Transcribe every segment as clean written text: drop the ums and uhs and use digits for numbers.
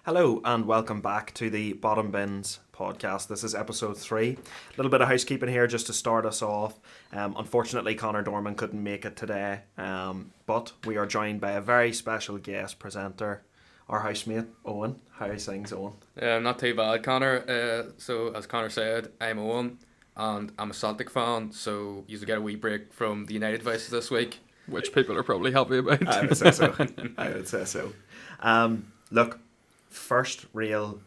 Hello and welcome back to the Bottom Bins podcast. This is episode 3. A little bit of housekeeping here just to start us off. Unfortunately, Connor Dorman couldn't make it today, but we are joined by a very special guest presenter, our housemate, Owen. How's things, Owen? Not too bad, Connor. So, as Connor said, I'm Owen, and I'm a Celtic fan, so you get a wee break from the United voices this week. Which people are probably happy about. I would say so. Look, first real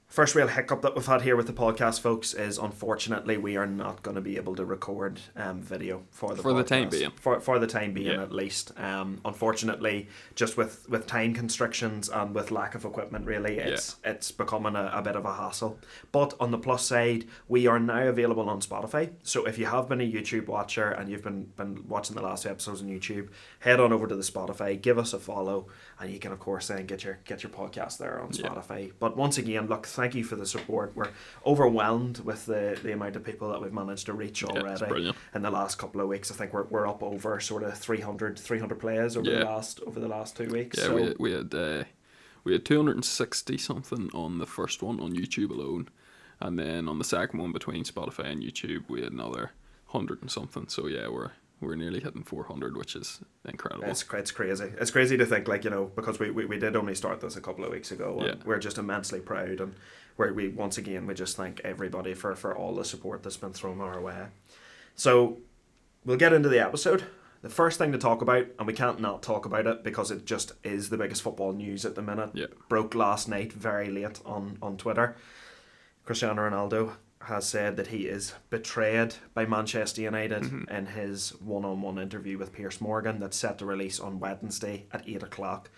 hiccup that we've had here with the podcast, folks, is unfortunately we are not going to be able to record video for the time being. For the time being, Yeah. at least. Unfortunately, just with time constrictions and with lack of equipment, really, it's becoming a bit of a hassle. But on the plus side, we are now available on Spotify. So if you have been a YouTube watcher and you've been watching the last 2 episodes on YouTube, head on over to the Spotify, give us a follow, and you can of course then get your podcast there on Spotify. Yeah. But once again, look, thank you for the support. We're overwhelmed with the amount of people that we've managed to reach already in the last couple of weeks. I think we're up over sort of 300 plays over the last 2 weeks. Yeah, so we had 260 something on the first one on YouTube alone, and then on the second one between Spotify and YouTube we had another 100 and something. So yeah, we're nearly hitting 400, which is incredible. It's crazy. It's crazy to think, like, you know, because we did only start this a couple of weeks ago, and we're just immensely proud, and we once again we just thank everybody for all the support that's been thrown our way. So we'll get into the episode. The first thing to talk about, and we can't not talk about it because it just is the biggest football news at the minute. Yeah. Broke last night, very late on Twitter. Cristiano Ronaldo has said that he is betrayed by Manchester United in his one-on-one interview with Piers Morgan that's set to release on Wednesday at 8 o'clock.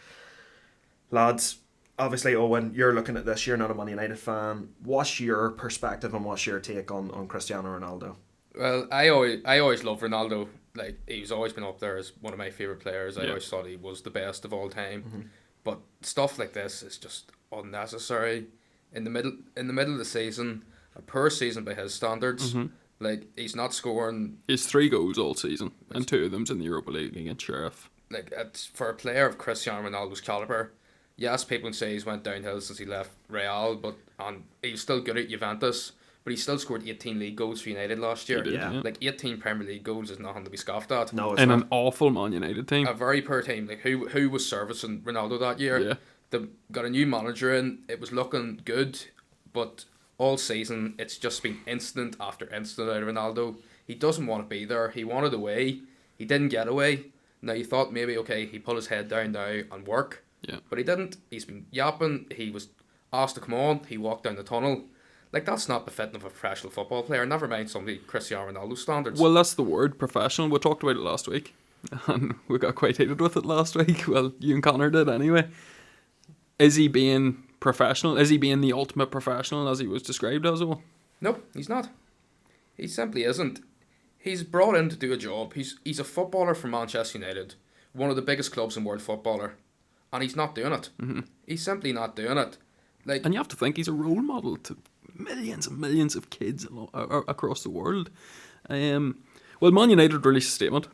Lads, obviously, Owen, you're looking at this, you're not a Man United fan. What's your perspective and what's your take on Cristiano Ronaldo? Well, I always loved Ronaldo. Like, he's always been up there as one of my favourite players. I always thought he was the best of all time. But stuff like this is just unnecessary. In the middle of the season, a poor season by his standards. Like, he's not scoring. He's 3 goals all season, and 2 of them's in the Europa League against Sheriff. Like, it's for a player of Cristiano Ronaldo's calibre. Yes, people can say he's went downhill since he left Real, and he's still good at Juventus. But he still scored 18 league goals for United last year. Like, 18 Premier League goals is nothing to be scoffed at. No, it's in not. An awful Man United team. A very poor team. Like, who was servicing Ronaldo that year? Yeah. They got a new manager in. It was looking good, but all season it's just been incident after incident out of Ronaldo. He doesn't want to be there. He wanted away. He didn't get away. Now, you thought maybe, okay, he put his head down now and work. Yeah. But he didn't. He's been yapping. He was asked to come on. He walked down the tunnel. Like, that's not befitting of a professional football player. Never mind somebody Cristiano Ronaldo standards. Well, that's the word, professional. We talked about it last week, and we got quite heated with it last week. Well, you and Connor did anyway. Is he being professional? Is he being the ultimate professional as he was described as? Well, no, he's not. He simply isn't. He's brought in to do a job. He's a footballer for Manchester United, one of the biggest clubs in world footballer, and he's not doing it. He's simply not doing it. Like, and you have to think he's a role model to millions and millions of kids across the world. Well, Man United released a statement.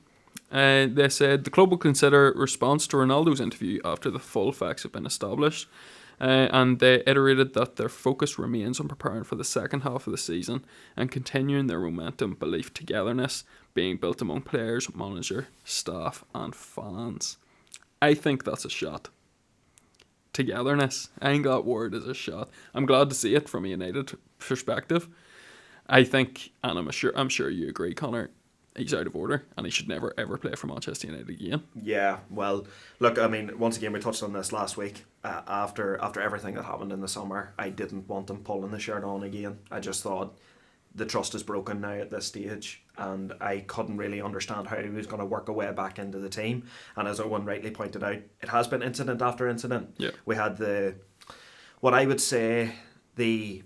They said the club will consider response to Ronaldo's interview after the full facts have been established. And they iterated that their focus remains on preparing for the second half of the season and continuing their momentum, belief, togetherness being built among players, manager, staff and fans. I think that's a shot. Togetherness. I think that word is a shot. I'm glad to see it from a United perspective. I think, and I'm sure you agree, Connor, he's out of order and he should never ever play for Manchester United again. Yeah, well, look, I mean, once again, we touched on this last week. After everything that happened in the summer, I didn't want him pulling the shirt on again. I just thought the trust is broken now at this stage, and I couldn't really understand how he was going to work a way back into the team. And as Owen rightly pointed out, it has been incident after incident. Yeah. We had what I would say, the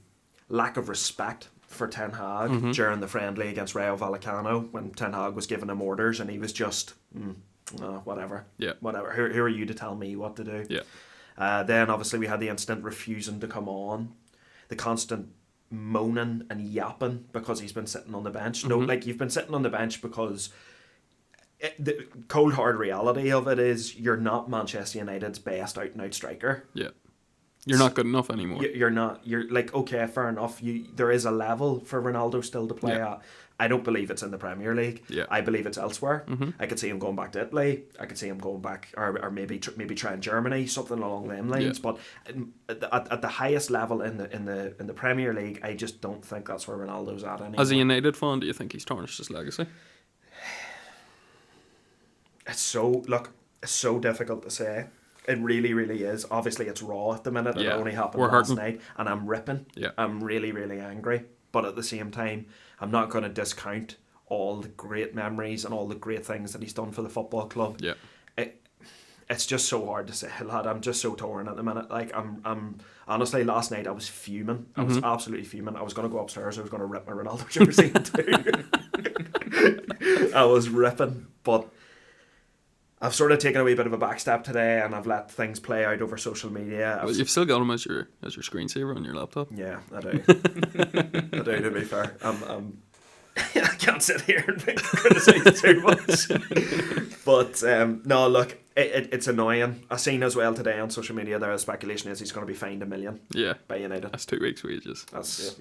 lack of respect for Ten Hag during the friendly against Rayo Vallecano, when Ten Hag was giving him orders and he was just whatever. Who are you to tell me what to do? Then obviously we had the incident refusing to come on, the constant moaning and yapping because he's been sitting on the bench. No, like, you've been sitting on the bench because the cold hard reality of it is you're not Manchester United's best out and out striker. Yeah. You're not good enough anymore. You're not. You're like, okay, fair enough. There is a level for Ronaldo still to play at. I don't believe it's in the Premier League. Yeah. I believe it's elsewhere. I could see him going back to Italy. I could see him going back, or maybe trying Germany, something along them lines. But at the highest level in the Premier League, I just don't think that's where Ronaldo's at anymore. As a United fan, do you think he's tarnished his legacy? It's so difficult to say. It really, really is. Obviously, it's raw at the minute. It only happened last night, and I'm ripping. Yeah. I'm really, really angry. But at the same time, I'm not going to discount all the great memories and all the great things that he's done for the football club. Yeah. It's just so hard to say, lad. I'm just so torn at the minute. Like, I'm honestly, last night I was fuming. I was absolutely fuming. I was going to go upstairs. I was going to rip my Ronaldo jersey too. I was ripping, but I've sort of taken a wee bit of a backstep today, and I've let things play out over social media. Well, you've still got him as your screensaver on your laptop. Yeah, I do. I do, to be fair. I can't sit here and criticise too much. But no, look, it's annoying. I seen as well today on social media the speculation is he's going to be fined $1 million. Yeah, by United. That's 2 weeks' wages. That's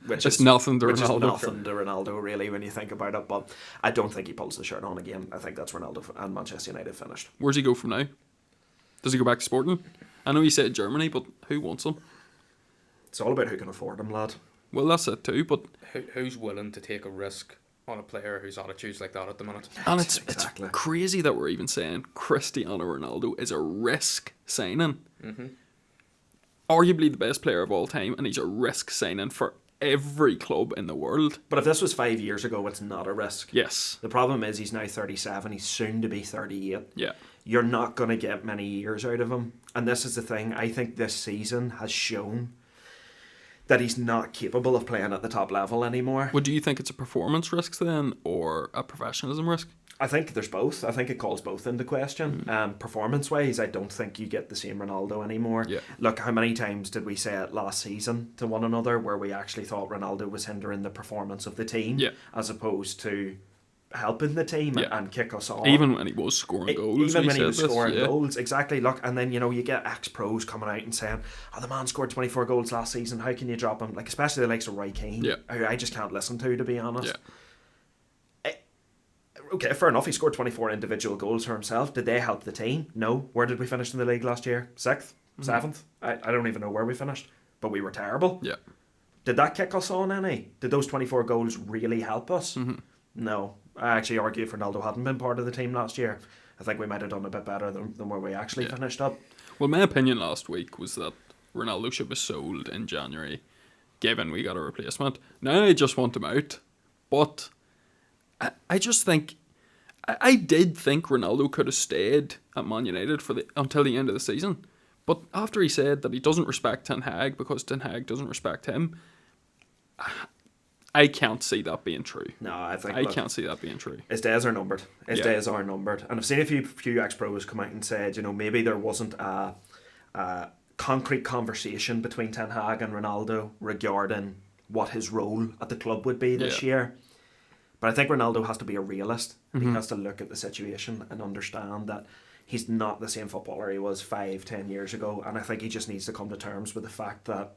which is nothing to Ronaldo. Which is nothing to Ronaldo really when you think about it. But I don't think he pulls the shirt on again. I think that's Ronaldo and Manchester United finished. Where's he go from now? Does he go back to Sporting? I know he said Germany, but who wants him? It's all about who can afford him, lad. Well, that's it too, but who's willing to take a risk on a player whose attitude's like that at the minute? And it's crazy that we're even saying Cristiano Ronaldo is a risk signing. Arguably the best player of all time, and he's a risk signing for every club in the world. But if this was 5 years ago, it's not a risk. Yes. The problem is he's now 37. He's soon to be 38. Yeah. You're not going to get many years out of him. And this is the thing. I think this season has shown that he's not capable of playing at the top level anymore. Well, do you think it's a performance risk then, or a professionalism risk? I think there's both. I think it calls both into question. Performance-wise, I don't think you get the same Ronaldo anymore. Yeah. Look, how many times did we say it last season to one another where we actually thought Ronaldo was hindering the performance of the team as opposed to helping the team and kick us on. Even when he was scoring goals. Even when he was scoring goals, exactly. Look, and then, you get ex-pros coming out and saying, the man scored 24 goals last season, how can you drop him? Like, especially the likes of Roy Keane, who I just can't listen to be honest. Yeah. Okay, fair enough, he scored 24 individual goals for himself. Did they help the team? No. Where did we finish in the league last year? 6th? 7th? I don't even know where we finished. But we were terrible. Yeah. Did that kick us on any? Did those 24 goals really help us? No. I actually argue if Ronaldo hadn't been part of the team last year, I think we might have done a bit better than where we actually finished up. Well, my opinion last week was that Ronaldo should be sold in January, given we got a replacement. Now I just want him out. But I just think... I did think Ronaldo could have stayed at Man United until the end of the season. But after he said that he doesn't respect Ten Hag because Ten Hag doesn't respect him, I can't see that being true. No, I can't see that being true. His days are numbered. His days are numbered. And I've seen a few ex-pros come out and said, maybe there wasn't a concrete conversation between Ten Hag and Ronaldo regarding what his role at the club would be this year. But I think Ronaldo has to be a realist. He has to look at the situation and understand that he's not the same footballer he was 5-10 years ago. And I think he just needs to come to terms with the fact that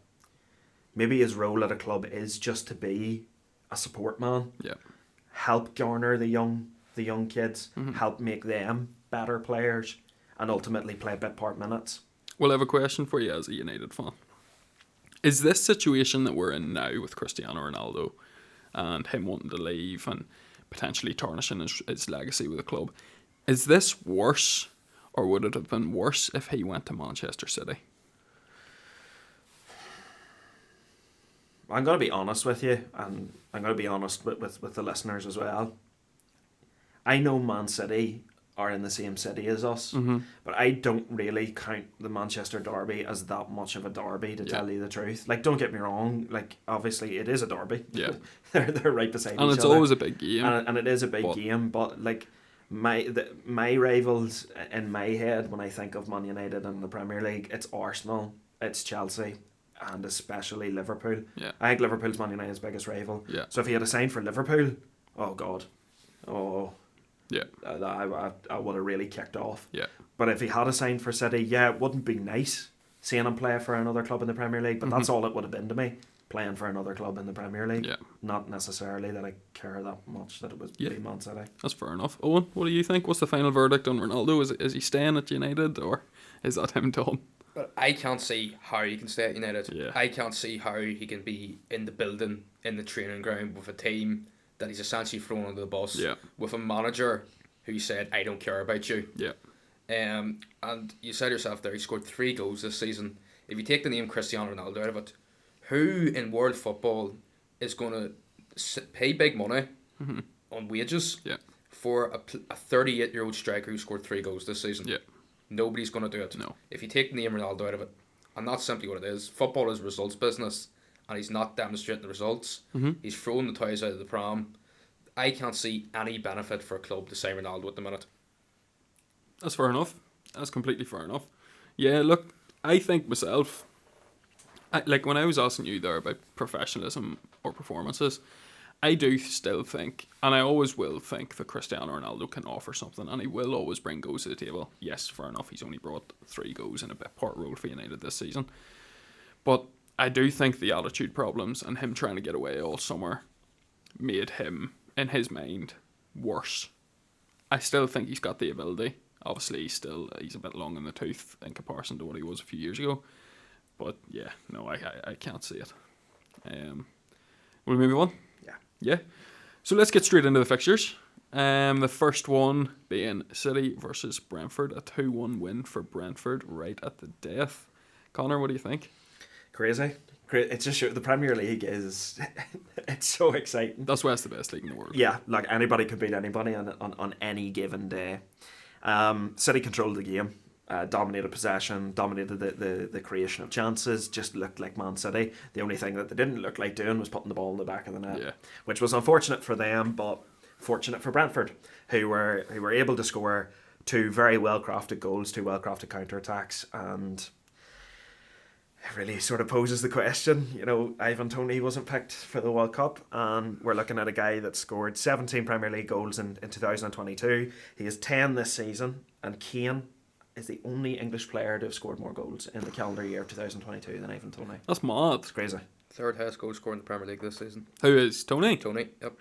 maybe his role at a club is just to be a support man. Yeah. Help garner the young kids. Help make them better players. And ultimately play bit part minutes. Well, I have a question for you as a United fan. Is this situation that we're in now with Cristiano Ronaldo and him wanting to leave and potentially tarnishing his legacy with the club, is this worse, or would it have been worse if he went to Manchester City? I'm going to be honest with you, and I'm going to be honest with the listeners as well. I know Man City are in the same city as us, but I don't really count the Manchester derby as that much of a derby, to tell you the truth. Like, don't get me wrong, like, obviously it is a derby. Yeah. they're right beside each other. And it's always a big game. And it is a big game, but like my rivals in my head when I think of Man United and the Premier League, it's Arsenal, it's Chelsea, and especially Liverpool. Yeah. I think Liverpool's Man United's biggest rival. Yeah. So if he had a sign for Liverpool, oh God. Yeah. I would have really kicked off. Yeah. But if he had a sign for City, it wouldn't be nice seeing him play for another club in the Premier League, but that's all it would have been to me, playing for another club in the Premier League. Yeah. Not necessarily that I care that much that it was be Man City. That's fair enough. Owen, what do you think? What's the final verdict on Ronaldo? Is he staying at United, or is that him done? But I can't see how he can stay at United. Yeah. I can't see how he can be in the building, in the training ground with a team that he's essentially thrown under the bus. Yeah. With a manager who said, I don't care about you. Yeah. And you said yourself there, he scored 3 goals this season. If you take the name Cristiano Ronaldo out of it, who in world football is going to pay big money on wages for a 38-year-old striker who scored 3 goals this season? Yeah. Nobody's going to do it. No. If you take the name Ronaldo out of it, and that's simply what it is, football is results business, and he's not demonstrating the results. He's throwing the toys out of the pram. I can't see any benefit for a club to say Ronaldo at the minute. That's fair enough. That's completely fair enough. Yeah, look, I think myself, like when I was asking you there about professionalism or performances, I do still think, and I always will think, that Cristiano Ronaldo can offer something, and he will always bring goals to the table. Yes, fair enough, he's only brought 3 goals in a bit part role for United this season. But I do think the attitude problems and him trying to get away all summer made him, in his mind, worse. I still think he's got the ability. Obviously, he's a bit long in the tooth in comparison to what he was a few years ago. But yeah, no, I can't see it. Will we move on? Yeah. So let's get straight into the fixtures. The first one being City versus Brentford, a 2-1 win for Brentford right at the death. Connor, what do you think? Crazy. It's just the Premier League is it's so exciting. That's why it's the best league in the world. Yeah, like anybody could beat anybody on any given day. City controlled the game. Dominated possession, dominated the creation of chances, just looked like Man City. The only thing that they didn't look like doing was putting the ball in the back of the net, which was unfortunate for them, but fortunate for Brentford, who were able to score 2 very well-crafted goals, 2 well-crafted counter-attacks, and it really sort of poses the question, Ivan Toney wasn't picked for the World Cup, and we're looking at a guy that scored 17 Premier League goals in 2022. He has 10 this season, and Kane is the only English player to have scored more goals in the calendar year of 2022 than Ivan Toney. That's mad. It's crazy. 3rd highest goal scorer in the Premier League this season. Who is Toney? Toney, yep.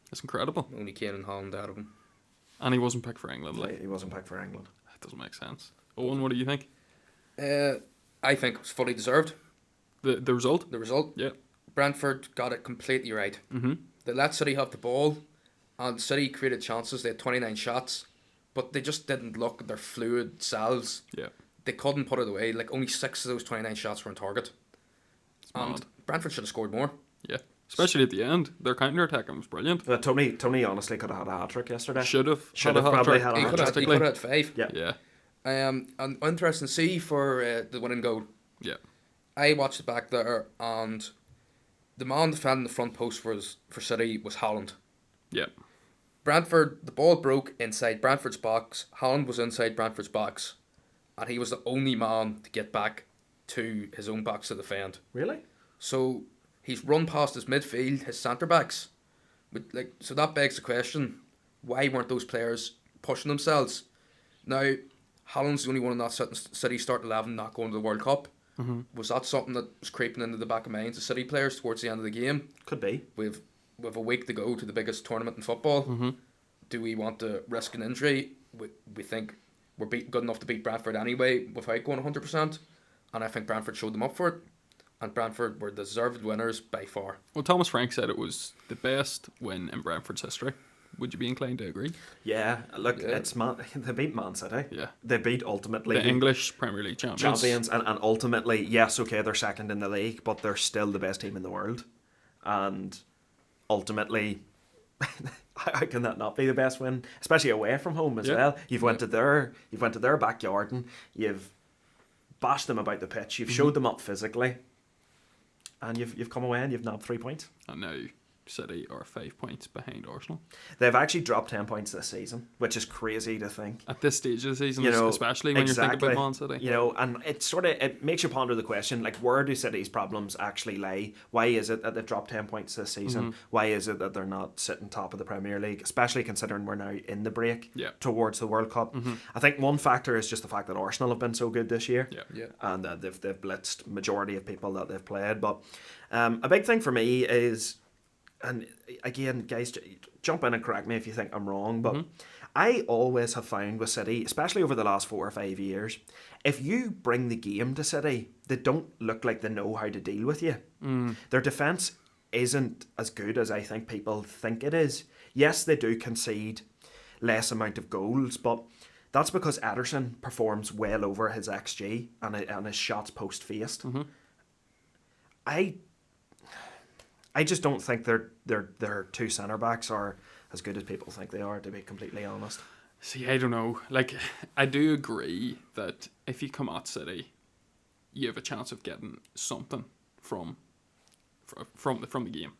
That's incredible. Only Kane and Holland out of him. And he wasn't picked for England. He wasn't picked for England. That doesn't make sense. Owen, what do you think? I think it was fully deserved. The result? The result? Yeah. Brentford got it completely right. They let City have the ball, and City created chances. They had 29 shots, but they just didn't look their fluid selves. Yeah. They couldn't put it away. Like, only 6 of those 29 shots were on target. And Brentford should have scored more. Yeah. Especially at the end. Their counter-attacking was brilliant. Tony honestly could have had a hat-trick yesterday. Should have probably had a He could have had 5. Yeah. Yeah. And interesting to see for the winning goal. Yeah. I watched it back there, and the man defending the front post for City was Holland. Yeah. Brentford, the ball broke inside Brentford's box. Holland was inside Brentford's box, and he was the only man to get back to his own box to defend. Really? So he's run past his midfield, his centre backs. So that begs the question: why weren't those players pushing themselves? Now, Holland's the only one in that City start 11 not going to the World Cup. Was that something that was creeping into the back of minds of City players towards the end of the game? Could be. With a week to go to the biggest tournament in football, do we want to risk an injury? We think we're good enough to beat Brentford anyway without going 100%, and I think Brentford showed them up for it, and Brentford were deserved winners by far. Well, Thomas Frank said it was the best win in Brentford's history. Would you be inclined to agree? Yeah, look, it's they beat Man City. Yeah. They beat ultimately the English Premier League champions. And ultimately, yes, okay, they're second in the league, but they're still the best team in the world. And ultimately, how can that not be the best win? Especially away from home as well. You've went to their backyard and you've bashed them about the pitch. You've showed them up physically, and you've come away and you've nabbed 3 points. And now City are 5 points behind Arsenal. They've actually dropped 10 points this season, which is crazy to think. At this stage of the season, You know, especially when exactly. you're thinking about Man City. You know, and it makes you ponder the question, like, where do City's problems actually lie? Why is it that they've dropped 10 points this season? Why is it that they're not sitting top of the Premier League, especially considering we're now in the break towards the World Cup? I think one factor is just the fact that Arsenal have been so good this year, and they've blitzed majority of people that they've played. But a big thing for me is, and again, guys, jump in and correct me if you think I'm wrong, but I always have found with City, especially over the last 4 or 5 years, if you bring the game to City, they don't look like they know how to deal with you. Their defence isn't as good as I think people think it is. Yes, they do concede less amount of goals, but that's because Ederson performs well over his XG and his shots post-faced. I just don't think their two centre backs are as good as people think they are, to be completely honest. See, I don't know. Like, I do agree that if you come at City, you have a chance of getting something from the game.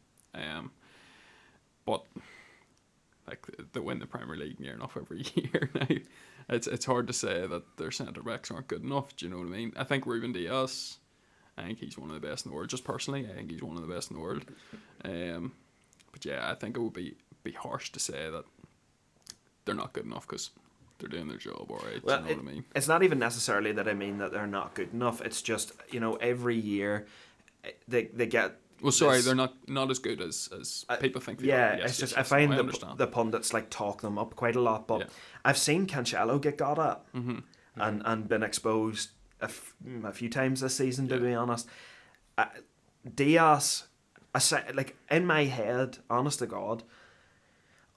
But like, they win the Premier League near enough every year now. It's hard to say that their centre backs aren't good enough. Do you know what I mean? I think Ruben Dias, I think he's one of the best in the world. Just personally, I think he's one of the best in the world. But yeah, I think it would be harsh to say that they're not good enough because they're doing their job all right. Well, you know what I mean? It's not even necessarily that I mean that they're not good enough. It's just, every year they get... Well, sorry, they're not as good as people think they are. Yes, it's just I find the pundits like talk them up quite a lot, but I've seen Cancelo get got at and been exposed a few times this season, to be honest. Diaz, like, in my head, honest to God,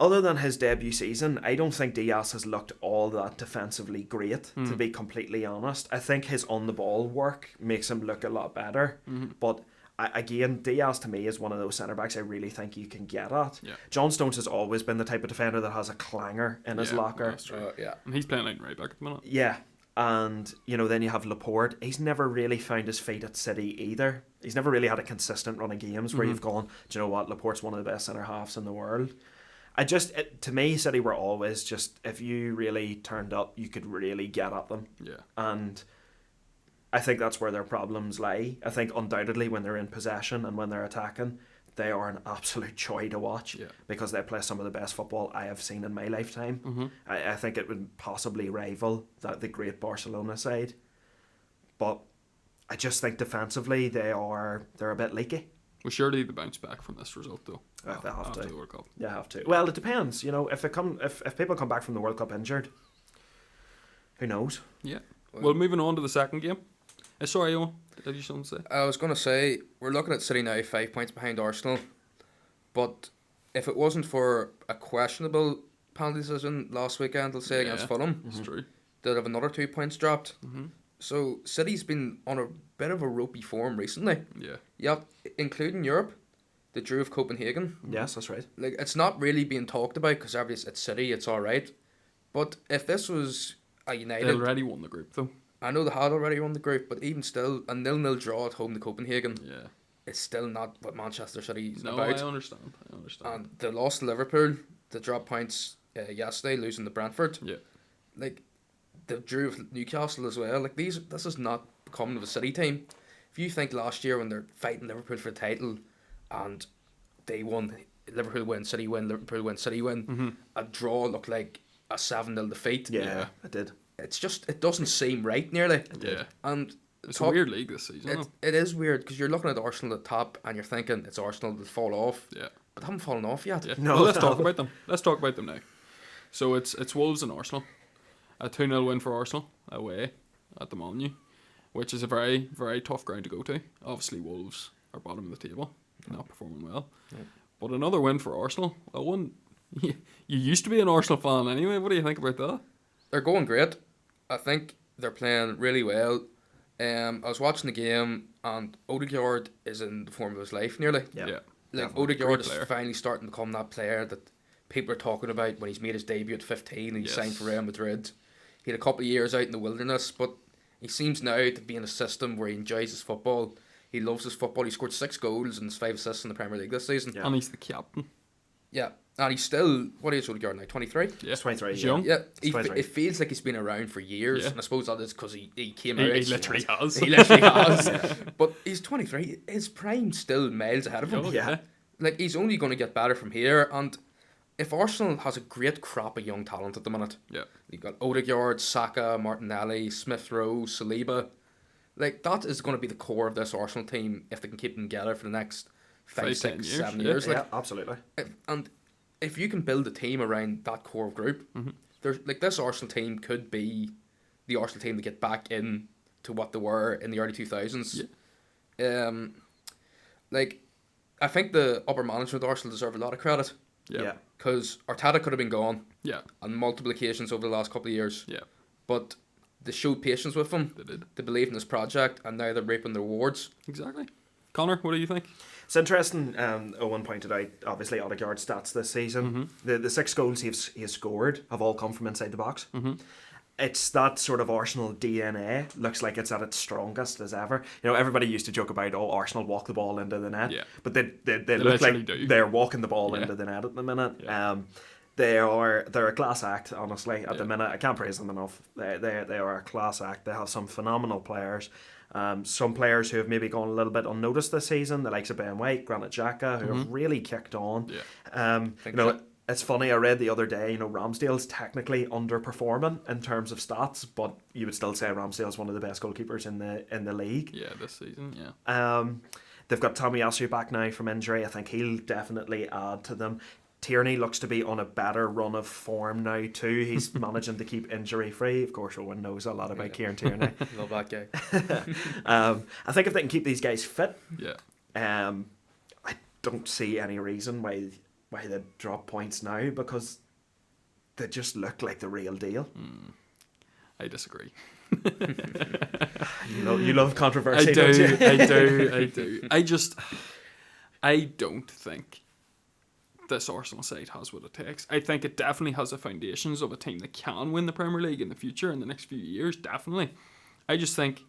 other than his debut season, I don't think Diaz has looked all that defensively great, to be completely honest. I think his on-the-ball work makes him look a lot better, but again, Diaz to me is one of those centre-backs I really think you can get at. John Stones has always been the type of defender that has a clanger in his locker. And he's playing out right back at the minute. Yeah. And, then you have Laporte. He's never really found his feet at City either. He's never really had a consistent run of games where you've gone, do you know what, Laporte's one of the best centre-halves in the world. To me, City were always just, if you really turned up, you could really get at them. Yeah. And I think that's where their problems lie. I think undoubtedly when they're in possession and when they're attacking, they are an absolute joy to watch because they play some of the best football I have seen in my lifetime. I think it would possibly rival the great Barcelona side. But I just think defensively they're a bit leaky. Well, surely they bounce back from this result, though. They have to. The World Cup. They have to. Well, it depends. If people come back from the World Cup injured, who knows? Yeah. Well, moving on to the second game. Sorry, Owen, did you something to say? I was going to say, we're looking at City now 5 points behind Arsenal, but if it wasn't for a questionable penalty decision last weekend, let's say against Fulham, It's true. they'd have another 2 points dropped. So City's been on a bit of a ropey form recently. Yeah, including Europe. They drew with Copenhagen. Yes, that's right. Like, it's not really being talked about because obviously it's City, it's all right. But if this was a United... They already won the group, though. I know they had already won the group, but even still, a 0-0 draw at home to Copenhagen is still not what Manchester City's about. I understand. And they lost to Liverpool. They dropped points yesterday, losing to Brentford. Yeah. Like, they drew with Newcastle as well. Like, this is not becoming of a City team. If you think last year when they're fighting Liverpool for the title and they won, Liverpool win, City win, Liverpool win, City win, a draw looked like a 7-0 defeat. Yeah, it did. It's just, it doesn't seem right nearly. Yeah. And it's a weird league this season. It is weird because you're looking at Arsenal at the top and you're thinking it's Arsenal that fall off. Yeah. But they haven't fallen off yet. Yeah. No, well, let's talk about them. Let's talk about them now. So it's Wolves and Arsenal. A 2-0 win for Arsenal away at the Molineux, which is a very, very tough ground to go to. Obviously, Wolves are bottom of the table, not performing well. Yeah. But another win for Arsenal. You used to be an Arsenal fan anyway. What do you think about that? They're going great. I think they're playing really well. I was watching the game and Odegaard is in the form of his life nearly. Yeah. Like, Odegaard is finally starting to become that player that people are talking about when he's made his debut at 15 and he signed for Real Madrid. He had a couple of years out in the wilderness, but he seems now to be in a system where he enjoys his football. He loves his football. He scored 6 goals and 5 assists in the Premier League this season. And he's the captain. Yeah, and he's still, what age is Odegaard now, 23? Yeah. He's 23, He's yeah. young. Yeah, He's 23. it feels like he's been around for years, Yeah. and I suppose that is because he came He out. literally has. He literally has. But he's 23. His prime's still miles ahead of him. Oh, Yeah. Like, he's only going to get better from here, and if Arsenal has a great crop of young talent at the minute, Yeah. you've got Odegaard, Saka, Martinelli, Smith Rowe, Saliba, like, that is going to be the core of this Arsenal team if they can keep them together for the next 5, 5, 6, 10 years, 7 yeah. years. Like, Yeah, absolutely. and if you can build a team around that core group, there's like this Arsenal team could be the Arsenal team to get back in to what they were in the early 2000s. Yeah. Like, I think the upper management of Arsenal deserve a lot of credit Yeah. because Arteta could have been gone Yeah. on multiple occasions over the last couple of years, Yeah. but they showed patience with him. They did. They believed in this project, and now they're reaping the rewards. Exactly. Connor, what do you think? It's interesting. Owen pointed out, obviously, Odegaard's stats this season. The 6 goals he has scored have all come from inside the box. It's that sort of Arsenal DNA. Looks like it's at its strongest as ever. You know, everybody used to joke about, Arsenal walk the ball into the net. Yeah. But they look literally like do. they're walking the ball Yeah. into the net at the minute. Yeah. They're a class act, honestly, at the minute. I can't praise them enough. They are a class act. They have some phenomenal players. Some players who have maybe gone a little bit unnoticed this season, the likes of Ben White, Granit Xhaka, who have really kicked on. Yeah. It's funny, I read the other day, Ramsdale's technically underperforming in terms of stats, but you would still say Ramsdale's one of the best goalkeepers in the league. Yeah, this season, yeah. They've got Tomiyasu back now from injury. I think he'll definitely add to them. Tierney looks to be on a better run of form now too. He's managing to keep injury free. Of course, Owen knows a lot about Kieran Tierney. Love that guy. I think if they can keep these guys fit, Yeah. I don't see any reason why they drop points now, because they just look like the real deal. I disagree. You love controversy. I don't do, you? I do. I don't think this Arsenal side has what it takes. I think it definitely has the foundations of a team that can win the Premier League in the future, in the next few years, definitely. I just think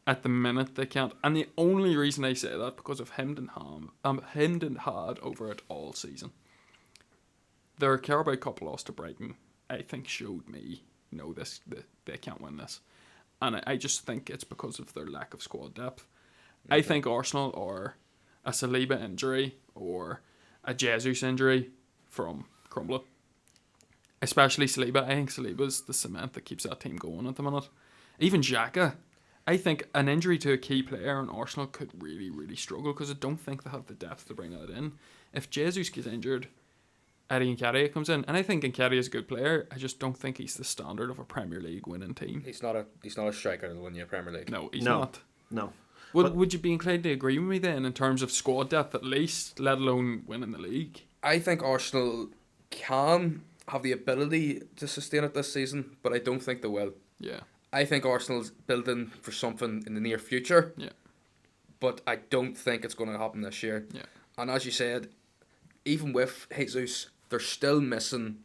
at the minute they can't. And the only reason I say that, because of hemmed and hawed over it all season. Their Carabao Cup loss to Brighton, I think, showed me, they can't win this. And I just think it's because of their lack of squad depth. Okay. I think Arsenal are a Saliba injury or a Jesus injury from crumbling. Especially Saliba. I think Saliba's the cement that keeps that team going at the minute. Even Xhaka. I think an injury to a key player in Arsenal could really, really struggle, because I don't think they have the depth to bring that in. If Jesus gets injured, Eddie Nketiah comes in, and I think Nketiah is a good player. I just don't think he's the standard of a Premier League winning team. He's not a striker that'll win you a Premier League. No, he's not. No. Would you be inclined to agree with me then, in terms of squad depth at least, let alone winning the league? I think Arsenal can have the ability to sustain it this season, but I don't think they will. Yeah. I think Arsenal's building for something in the near future. Yeah. But I don't think it's going to happen this year. Yeah. And as you said, even with Jesus, they're still missing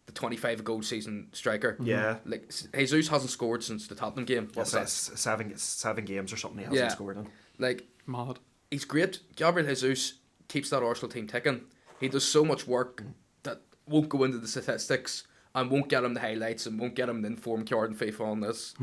the 25-goal season striker. Yeah. Like, Jesus hasn't scored since the Tottenham game. Yes, seven games or something he hasn't scored in. Like, mad. He's great. Gabriel Jesus keeps that Arsenal team ticking. He does so much work that won't go into the statistics and won't get him the highlights and won't get him the inform card in FIFA on this.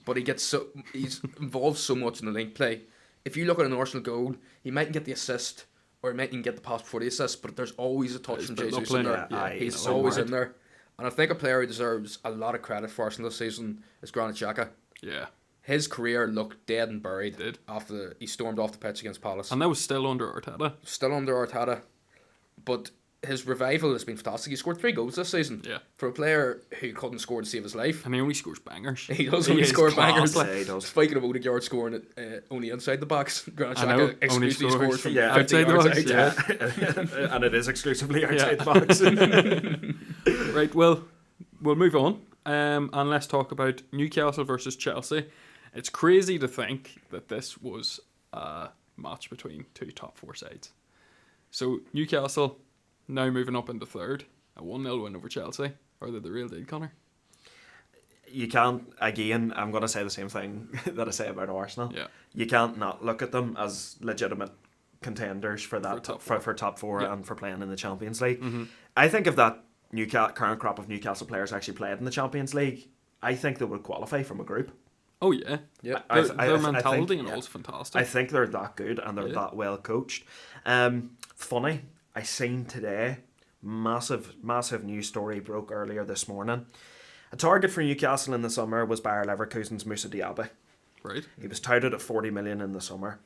But he's involved so much in the link play. If you look at an Arsenal goal, he mightn't get the assist or he mightn't get the pass before the assist, but there's always a touch from Jesus in there. Yeah, he's always in there. And I think a player who deserves a lot of credit for Arsenal this season is Granit Xhaka. Yeah. His career looked dead and buried after he stormed off the pitch against Palace. And that was still under Arteta. Still under Arteta. But his revival has been fantastic. He scored 3 goals this season. Yeah. For a player who couldn't score to save his life. And he only scores bangers. He does only score bangers. Yeah, he does. Speaking of Odegaard scoring it only inside the box, Granit I know, Xhaka exclusively scores from outside the box. Yeah. And it is exclusively outside the box. Right, well, we'll move on. And let's talk about Newcastle versus Chelsea. It's crazy to think that this was a match between 2 top 4 sides. So Newcastle now moving up into third, a 1-0 win over Chelsea. Are they the real deal, Connor? you can't, again, I'm going to say the same thing that I say about Arsenal. Yeah. You can't not look at them as legitimate contenders for that, for top four and for playing in the Champions League. I think if that current crop of Newcastle players actually played in the Champions League, I think they would qualify from a group. Oh yeah, yeah. Their mentality and all is fantastic. I think they're that good and they're that well coached. Funny, I seen today, massive news story broke earlier this morning. A target for Newcastle in the summer was Bayer Leverkusen's Moussa Diaby. Right. He was touted at 40 million in the summer.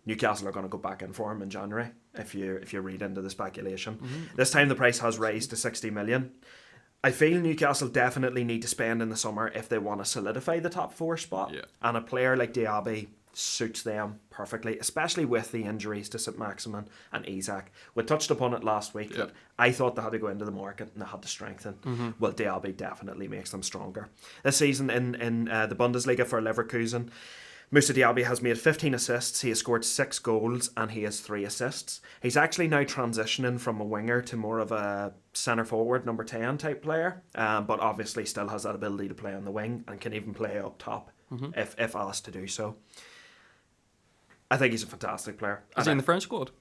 Newcastle are going to go back in for him in January, if you read into the speculation. This time the price has raised to 60 million. I feel Newcastle definitely need to spend in the summer if they want to solidify the top four spot. Yeah. And a player like Diaby suits them perfectly, especially with the injuries to St. Maximin and Isak. We touched upon it last week that I thought they had to go into the market and they had to strengthen. Well, Diaby definitely makes them stronger. This season in the Bundesliga for Leverkusen, Moussa Diaby has made 15 assists, he has scored 6 goals and he has 3 assists. He's actually now transitioning from a winger to more of a centre forward, number 10 type player, but obviously still has that ability to play on the wing and can even play up top if asked to do so. I think he's a fantastic player. Is he in the French squad?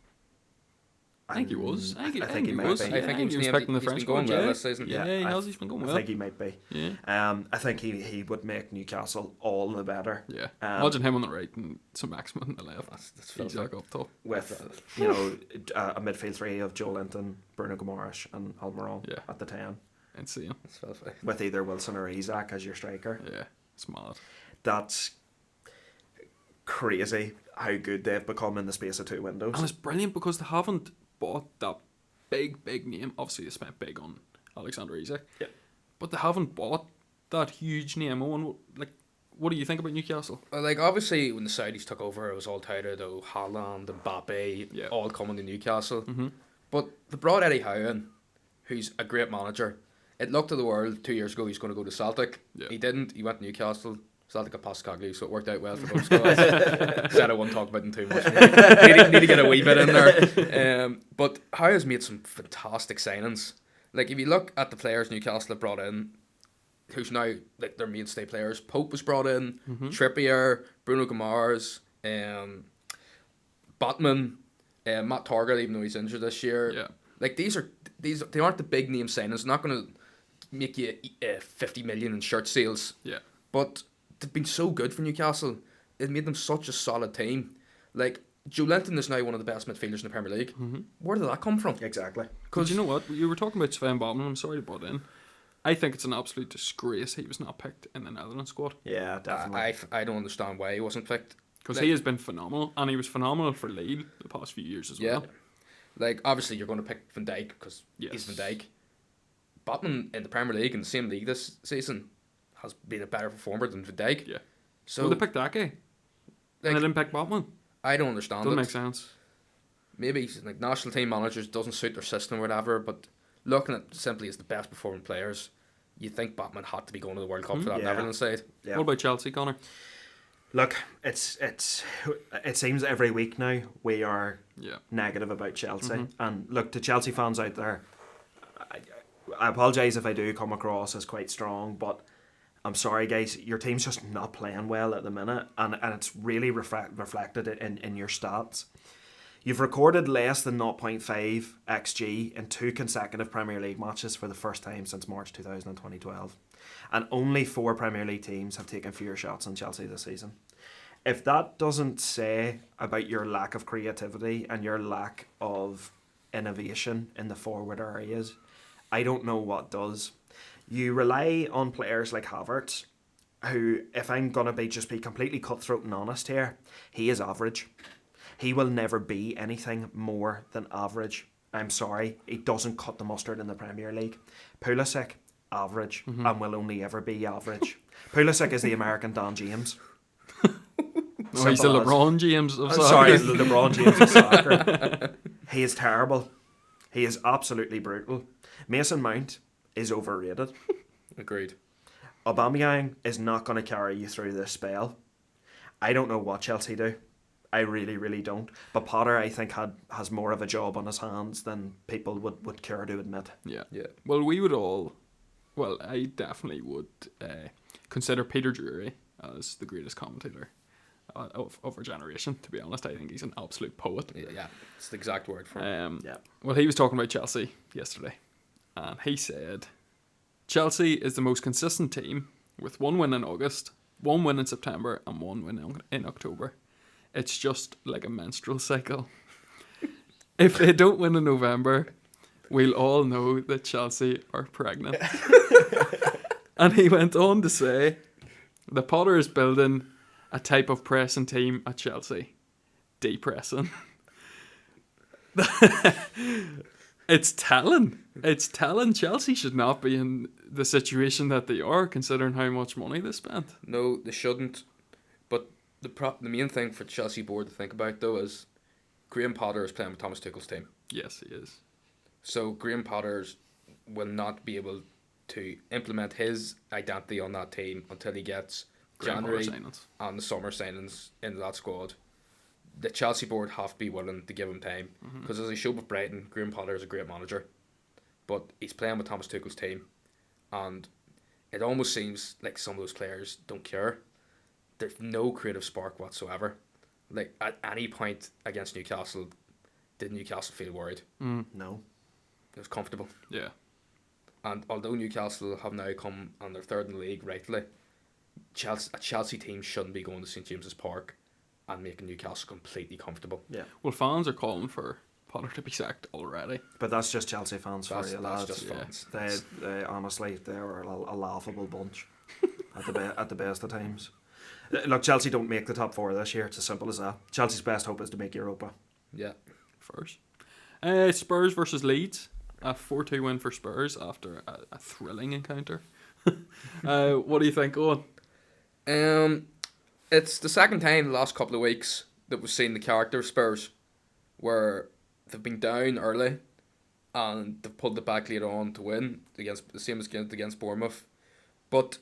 I think he was. I think he was. I think he was picking the French squad this season. Yeah, he has. He's been going well. I think he might be. Yeah. I think he would make Newcastle all the better. Yeah. Imagine him on the right and St. Maximin on the left. That's he's like up top. With a midfield three of Joe Linton, Bruno Guimaraes and Almiron at the 10. Insane. With either Wilson or Isak as your striker. Yeah, it's mad. That's crazy how good they've become in the space of 2 windows. And it's brilliant because they haven't bought that big name. Obviously they spent big on Alexander Isak. Yeah. But they haven't bought that huge name. What do you think about Newcastle? Well, obviously when the Saudis took over, it was all touted, Haaland, Mbappe, all coming to Newcastle. But they brought Eddie Howe in, who's a great manager. It looked to the world 2 years ago he's going to go to Celtic. Yeah. He didn't. He went to Newcastle. Celtic got past Cogley, so it worked out well for both squads. Said I won't talk about them too much. Need to get a wee bit in there. But Howe has made some fantastic signings. If you look at the players Newcastle have brought in, who's now their mainstay players, Pope was brought in, Trippier, Bruno Guimaraes, Botman, Matt Target, even though he's injured this year. Yeah. They aren't the big name signings. They're not going to make you 50 million in shirt sales. Yeah. But they've been so good for Newcastle. It made them such a solid team. Joe Linton is now one of the best midfielders in the Premier League. Where did that come from? Exactly. Because you know what? You were talking about Sven Botman. I'm sorry to butt in. I think it's an absolute disgrace he was not picked in the Netherlands squad. Yeah, definitely. I don't understand why he wasn't picked. Because he has been phenomenal. And he was phenomenal for Lille the past few years as well. Obviously you're going to pick Van Dijk because he's Van Dijk. Botman in the Premier League, in the same league this season, has been a better performer than Van Dijk. Yeah. So they picked that guy. And they didn't pick Botman. I don't understand Doesn't make sense. Maybe national team managers doesn't suit their system or whatever, but looking at simply as the best performing players, you think Botman had to be going to the World Cup for that Netherlands side. Yeah. What about Chelsea, Connor? Look, it seems every week now we are negative about Chelsea. And look, to Chelsea fans out there, I apologise if I do come across as quite strong, but I'm sorry guys, your team's just not playing well at the minute, and it's really reflected in your stats. You've recorded less than 0.5 XG in 2 consecutive Premier League matches for the first time since March 2012. And only 4 Premier League teams have taken fewer shots than Chelsea this season. If that doesn't say about your lack of creativity and your lack of innovation in the forward areas, I don't know what does. You rely on players like Havertz, who, if I'm going to be completely cutthroat and honest here, he is average. He will never be anything more than average. I'm sorry, he doesn't cut the mustard in the Premier League. Pulisic, average, and will only ever be average. Pulisic is the American Dan James. No, he's the LeBron James of soccer. Sorry, the LeBron James of soccer. He is terrible. He is absolutely brutal. Mason Mount is overrated. Agreed. Aubameyang is not going to carry you through this spell. I don't know what Chelsea do. I really, really don't. But Potter, I think, has more of a job on his hands than people would care to admit. Yeah. Well, we would all Well, I definitely would consider Peter Drury as the greatest commentator of our generation. To be honest, I think he's an absolute poet. Yeah, it's the exact word for him. Well, he was talking about Chelsea yesterday, and he said Chelsea is the most consistent team with 1 win in August, 1 win in September, and 1 win in October. It's just like a menstrual cycle. If they don't win in November, we'll all know that Chelsea are pregnant. And he went on to say, the Potter is building a type of pressing team at Chelsea. Depressing. It's telling. It's telling Chelsea should not be in the situation that they are, considering how much money they spent. No, they shouldn't. But the main thing for Chelsea board to think about, though, is Graham Potter is playing with Thomas Tuchel's team. Yes, he is. So Graham Potter will not be able to implement his identity on that team until he gets January and the summer signings into that squad. The Chelsea board have to be willing to give him time, because as he showed with Brighton, Graham Potter is a great manager, but he's playing with Thomas Tuchel's team, and it almost seems like some of those players don't care. There's no creative spark whatsoever. Like, at any point against Newcastle, did Newcastle feel worried? No. It was comfortable. Yeah. And although Newcastle have now come on their third in the league, rightly, a Chelsea team shouldn't be going to St James's Park and making Newcastle completely comfortable. Yeah. Well, fans are calling for Potter to be sacked already. But that's just Chelsea fans for you, lads. That's just fans. They honestly, they were a laughable bunch at the best of times. Look, Chelsea don't make the top 4 this year. It's as simple as that. Chelsea's best hope is to make Europa. Yeah. First. Spurs versus Leeds. A 4-2 win for Spurs after a thrilling encounter. What do you think, Owen? It's the second time in the last couple of weeks that we've seen the character of Spurs, where they've been down early and they've pulled it back later on to win, against the same as against Bournemouth. But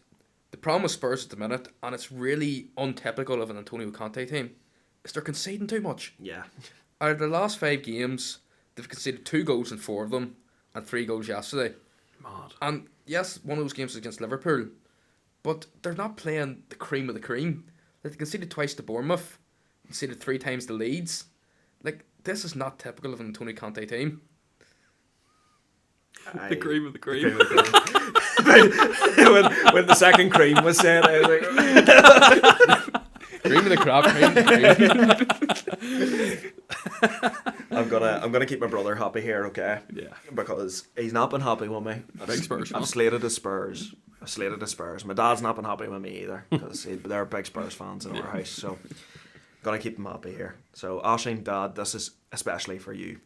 the problem with Spurs at the minute, and it's really untypical of an Antonio Conte team, is they're conceding too much. Yeah. Out of the last 5 games, they've conceded 2 goals in 4 of them, and 3 goals yesterday. Mad. And yes, one of those games was against Liverpool, but they're not playing the cream of the cream. They conceded twice to Bournemouth, conceded 3 times to Leeds. Like, this is not typical of an Antonio Conte team. The cream of the cream. when the second cream was said, I was like, cream of the crop, I'm gonna keep my brother happy here, okay? Yeah. Because he's not been happy with me. Big Spurs fan. I've slated the Spurs. My dad's not been happy with me either, because they're big Spurs fans in our house. So gonna keep them happy here. So Aisling, Dad, this is especially for you.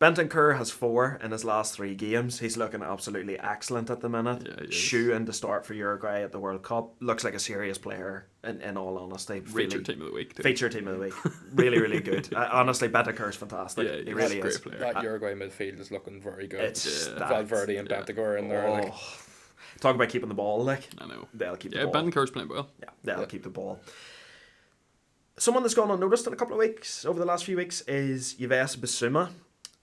Bentancur has 4 in his last 3 games. He's looking absolutely excellent at the minute. Yeah, Shoe in to start for Uruguay at the World Cup. Looks like a serious player, in all honesty. Feature team of the week, too. Feature team of the week. Really, really good. Honestly, Bentancur's fantastic. Yeah, he really is. Great player. That Uruguay midfield is looking very good. It's Valverde and Bentancur in there. Like. Talk about keeping the ball, like. I know. They'll keep the Yeah, ball. Bentancur's playing well. Yeah, they'll keep the ball. Someone that's gone unnoticed in a couple of weeks, over the last few weeks, is Yves Bissouma.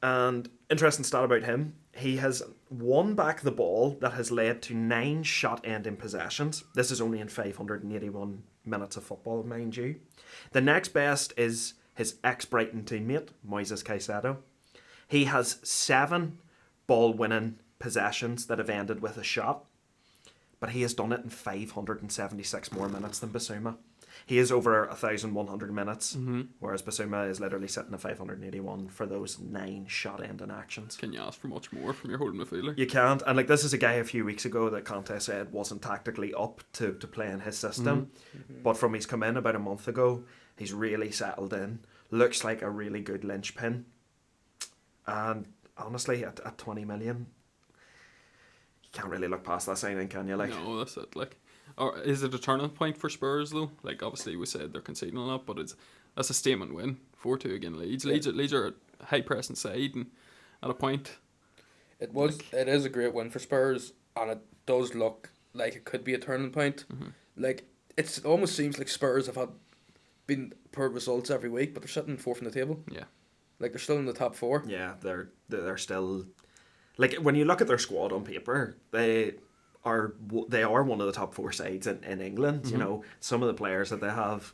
And interesting stat about him, he has won back the ball that has led to 9 shot-ending possessions. This is only in 581 minutes of football, mind you. The next best is his ex-Brighton teammate, Moises Caicedo. He has 7 ball-winning possessions that have ended with a shot, but he has done it in 576 more minutes than Bissouma. He is over 1,100 minutes, whereas Bissouma is literally sitting at 581 for those 9 shot-ending actions. Can you ask for much more from your holding midfielder? You can't. And like, this is a guy a few weeks ago that Conte said wasn't tactically up to play in his system. But from he's come in about a month ago, he's really settled in. Looks like a really good linchpin. And honestly, at 20 million, you can't really look past that signing, can you? Like, no, that's it. Like, or is it a turning point for Spurs though? Like, obviously we said they're conceding a lot, but that's a statement win. 4-2 against Leeds. Yeah. Leeds are a high pressing side, and at a point, it is a great win for Spurs, and it does look like it could be a turning point. Like, it almost seems like Spurs have been poor results every week, but they're sitting 4th in the table. Yeah. Like, they're still in the top 4. yeah, they're still like when you look at their squad on paper, they are one of the top 4 sides in England. You know, some of the players that they have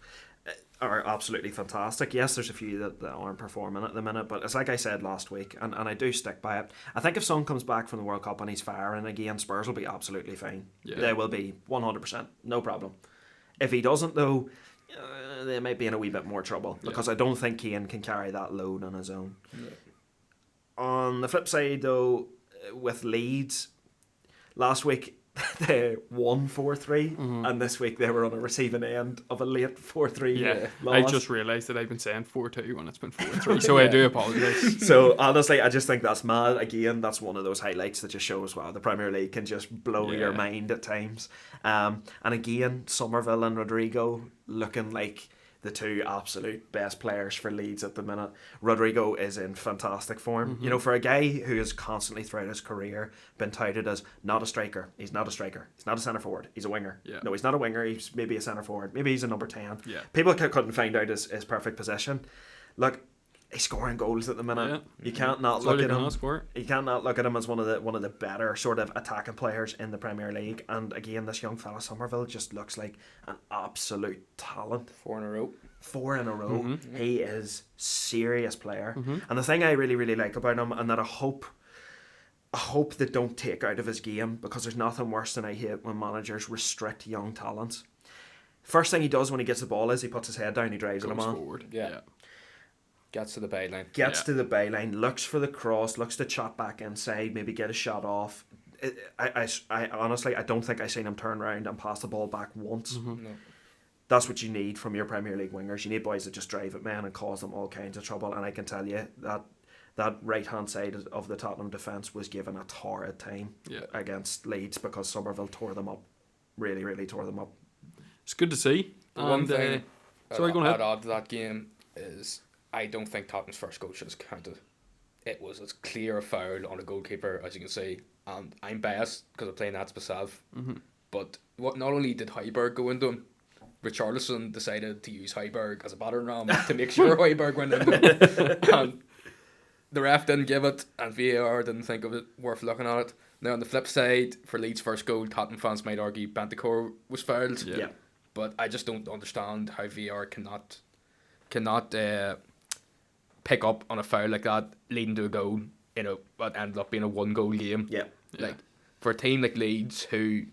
are absolutely fantastic. Yes, there's a few that aren't performing at the minute, but it's like I said last week, and I do stick by it. I think if Son comes back from the World Cup and he's firing again, Spurs will be absolutely fine. They will be 100%, no problem. If he doesn't though, they might be in a wee bit more trouble, because I don't think Kane can carry that load on his own. On the flip side though, with Leeds, last week they won 4-3, and this week they were on a receiving end of a late 4-3 loss. I just realised that I've been saying 4-2 when it's been 4-3, so I do apologise. So honestly, I just think that's mad. Again, that's one of those highlights that just shows, wow, the Premier League can just blow your mind at times. And again, Somerville and Rodrigo looking like the 2 absolute best players for Leeds at the minute. Rodrigo is in fantastic form. You know, for a guy who has constantly throughout his career been touted as not a striker. He's not a striker. He's not a centre forward. He's a winger. No, he's not a winger. He's maybe a centre forward. Maybe he's a number 10. People couldn't find out his perfect position. Look, he's scoring goals at the minute. You can't not look at him. You can't not look at him as one of the better sort of attacking players in the Premier League. And again, this young fella Somerville just looks like an absolute talent. 4 in a row. 4 in a row. He is serious player. And the thing I really, really like about him, and that I hope they don't take out of his game, because there's nothing worse than I hate when managers restrict young talents. First thing he does when he gets the ball is he puts his head down, he drives it on. Forward. Gets to the byline. To the byline, looks for the cross, looks to chop back inside, maybe get a shot off. I honestly, I don't think I've seen him turn around and pass the ball back once. No. That's what you need from your Premier League wingers. You need boys that just drive at men and cause them all kinds of trouble. And I can tell you that right-hand side of the Tottenham defence was given a torrid time against Leeds, because Somerville tore them up. Really, really tore them up. It's good to see. One thing sorry, go ahead. I'd add to that game is I don't think Tottenham's first goal should have counted. It was as clear a foul on a goalkeeper as you can see. And I'm biased because I'm playing Nats myself. But not only did Højbjerg go into him, Richarlison decided to use Højbjerg as a battering ram to make sure Højbjerg went into him. And the ref didn't give it, and VAR didn't think of it worth looking at it. Now on the flip side, for Leeds' first goal, Tottenham fans might argue Bentancur was fouled. But I just don't understand how VAR cannot pick up on a foul like that, leading to a goal in what ended up being a 1-goal game. Like, for a team like Leeds, who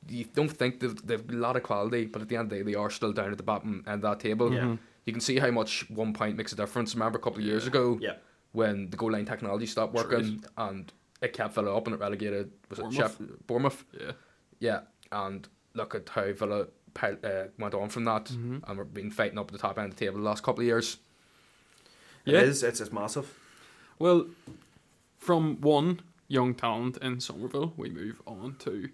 you don't think they've a lot of quality, but at the end of the day, they are still down at the bottom end of that table. You can see how much 1 point makes a difference. Remember a couple of years ago when the goal line technology stopped working and it kept Villa up and it relegated, Bournemouth? And look at how Villa went on from that, and we've been fighting up at the top end of the table the last couple of years. It's massive. Well, from one young talent in Somerville, we move on to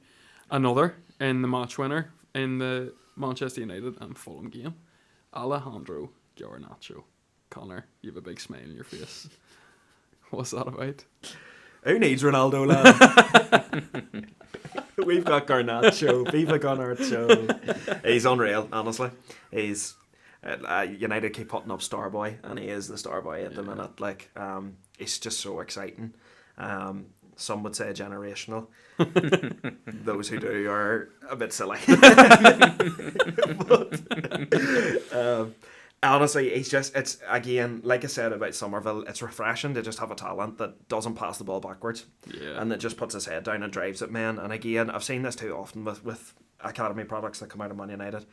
another in the match winner in the Manchester United and Fulham game, Alejandro Garnacho. Connor, you have a big smile on your face. What's that about? Who needs Ronaldo, lad? We've got Garnacho. Viva Garnacho. He's unreal, honestly. He's United keep putting up star boy, and he is the star boy at the minute. Like, he's just so exciting. Some would say generational. Those who do are a bit silly. But, honestly, it's again, like I said about Somerville, it's refreshing to just have a talent that doesn't pass the ball backwards, and that just puts his head down and drives at men. And again, I've seen this too often with academy products that come out of Man United.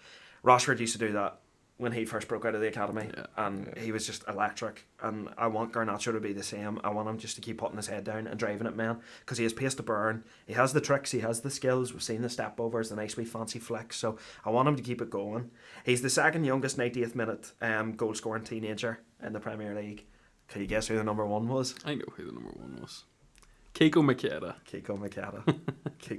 Rashford used to do that when he first broke out of the academy, and he was just electric. And I want Garnacho to be the same. I want him just to keep putting his head down and driving at men, because he has pace to burn, he has the tricks, he has the skills. We've seen the step overs, the nice wee fancy flicks, so I want him to keep it going. He's the second youngest 90th minute goal scoring teenager in the Premier League. Can you guess who the number 1 was? I know who the number 1 was. Kiko Makeda. Kiko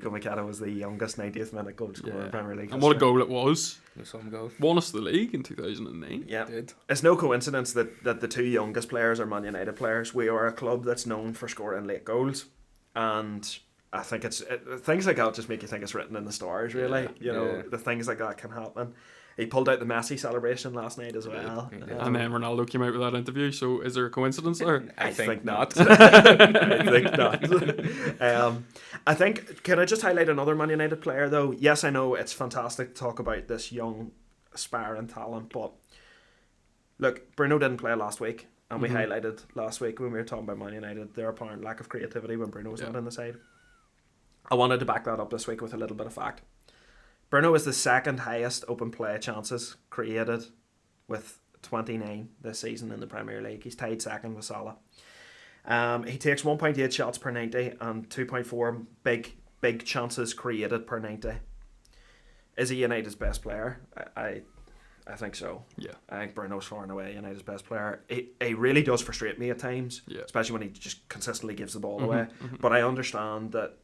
Makeda was the youngest 90th minute goal scorer in Premier League. And what a goal it was. Some goal. Won us the league in 2009. Yeah. It's no coincidence that the 2 youngest players are Man United players. We are a club that's known for scoring late goals, and I think things like that just make you think it's written in the stars, really. You know, the things like that can happen. He pulled out the Messi celebration last night as well. He did. And then Ronaldo came out with that interview. So is there a coincidence there? I think not. I think not. I think, can I just highlight another Man United player though? Yes, I know it's fantastic to talk about this young aspiring talent, but look, Bruno didn't play last week, and we highlighted last week when we were talking about Man United their apparent lack of creativity when Bruno was not in the side. I wanted to back that up this week with a little bit of fact. Bruno is the second highest open play chances created with 29 this season in the Premier League. He's tied second with Salah. He takes 1.8 shots per 90 and 2.4 big chances created per 90. Is he United's best player? I think so. Yeah. I think Bruno's far and away United's best player. He really does frustrate me at times, especially when he just consistently gives the ball away. But I understand that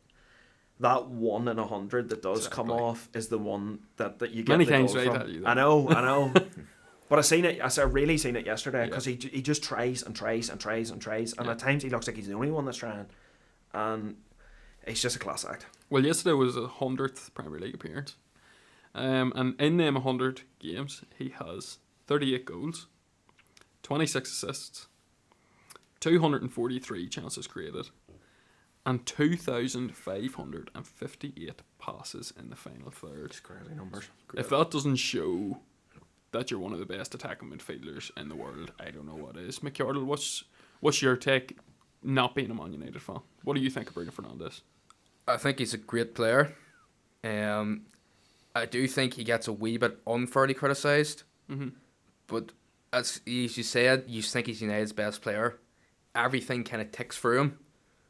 1 in 100 that does come off is the one that you get many the times goal right from. at you, I know. But I really seen it yesterday because he just tries and at times he looks like he's the only one that's trying, and he's just a class act. Well, yesterday was his 100th Premier League appearance, and in them 100 games he has 38 goals, 26 assists, 243 chances created, and 2,558 passes in the final third. It's crazy numbers. If that doesn't show that you're one of the best attacking midfielders in the world, I don't know what is. McCardle, what's your take, not being a Man United fan? What do you think of Bruno Fernandes? I think he's a great player. I do think he gets a wee bit unfairly criticised. But as you said, you think he's United's best player. Everything kind of ticks for him.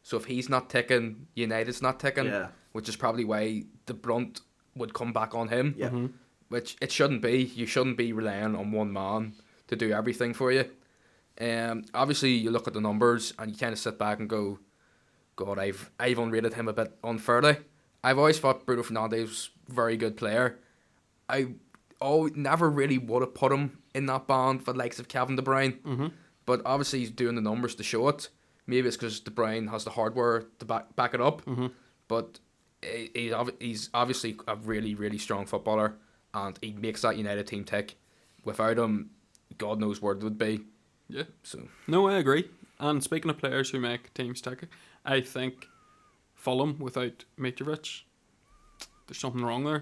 So if he's not ticking, United's not ticking, which is probably why the brunt would come back on him. Yeah. Which it shouldn't be. You shouldn't be relying on one man to do everything for you. Obviously, you look at the numbers and you kind of sit back and go, God, I've unrated him a bit unfairly. I've always thought Bruno Fernandes was a very good player. I never really would have put him in that band for the likes of Kevin De Bruyne. But obviously he's doing the numbers to show it. Maybe it's because De Bruyne has the hardware to back it up. But he's obviously a really, really strong footballer. And he makes that United team tick. Without him, God knows where it would be. Yeah. So no, I agree. And speaking of players who make teams tick, I think Fulham without Mitrovic, there's something wrong there.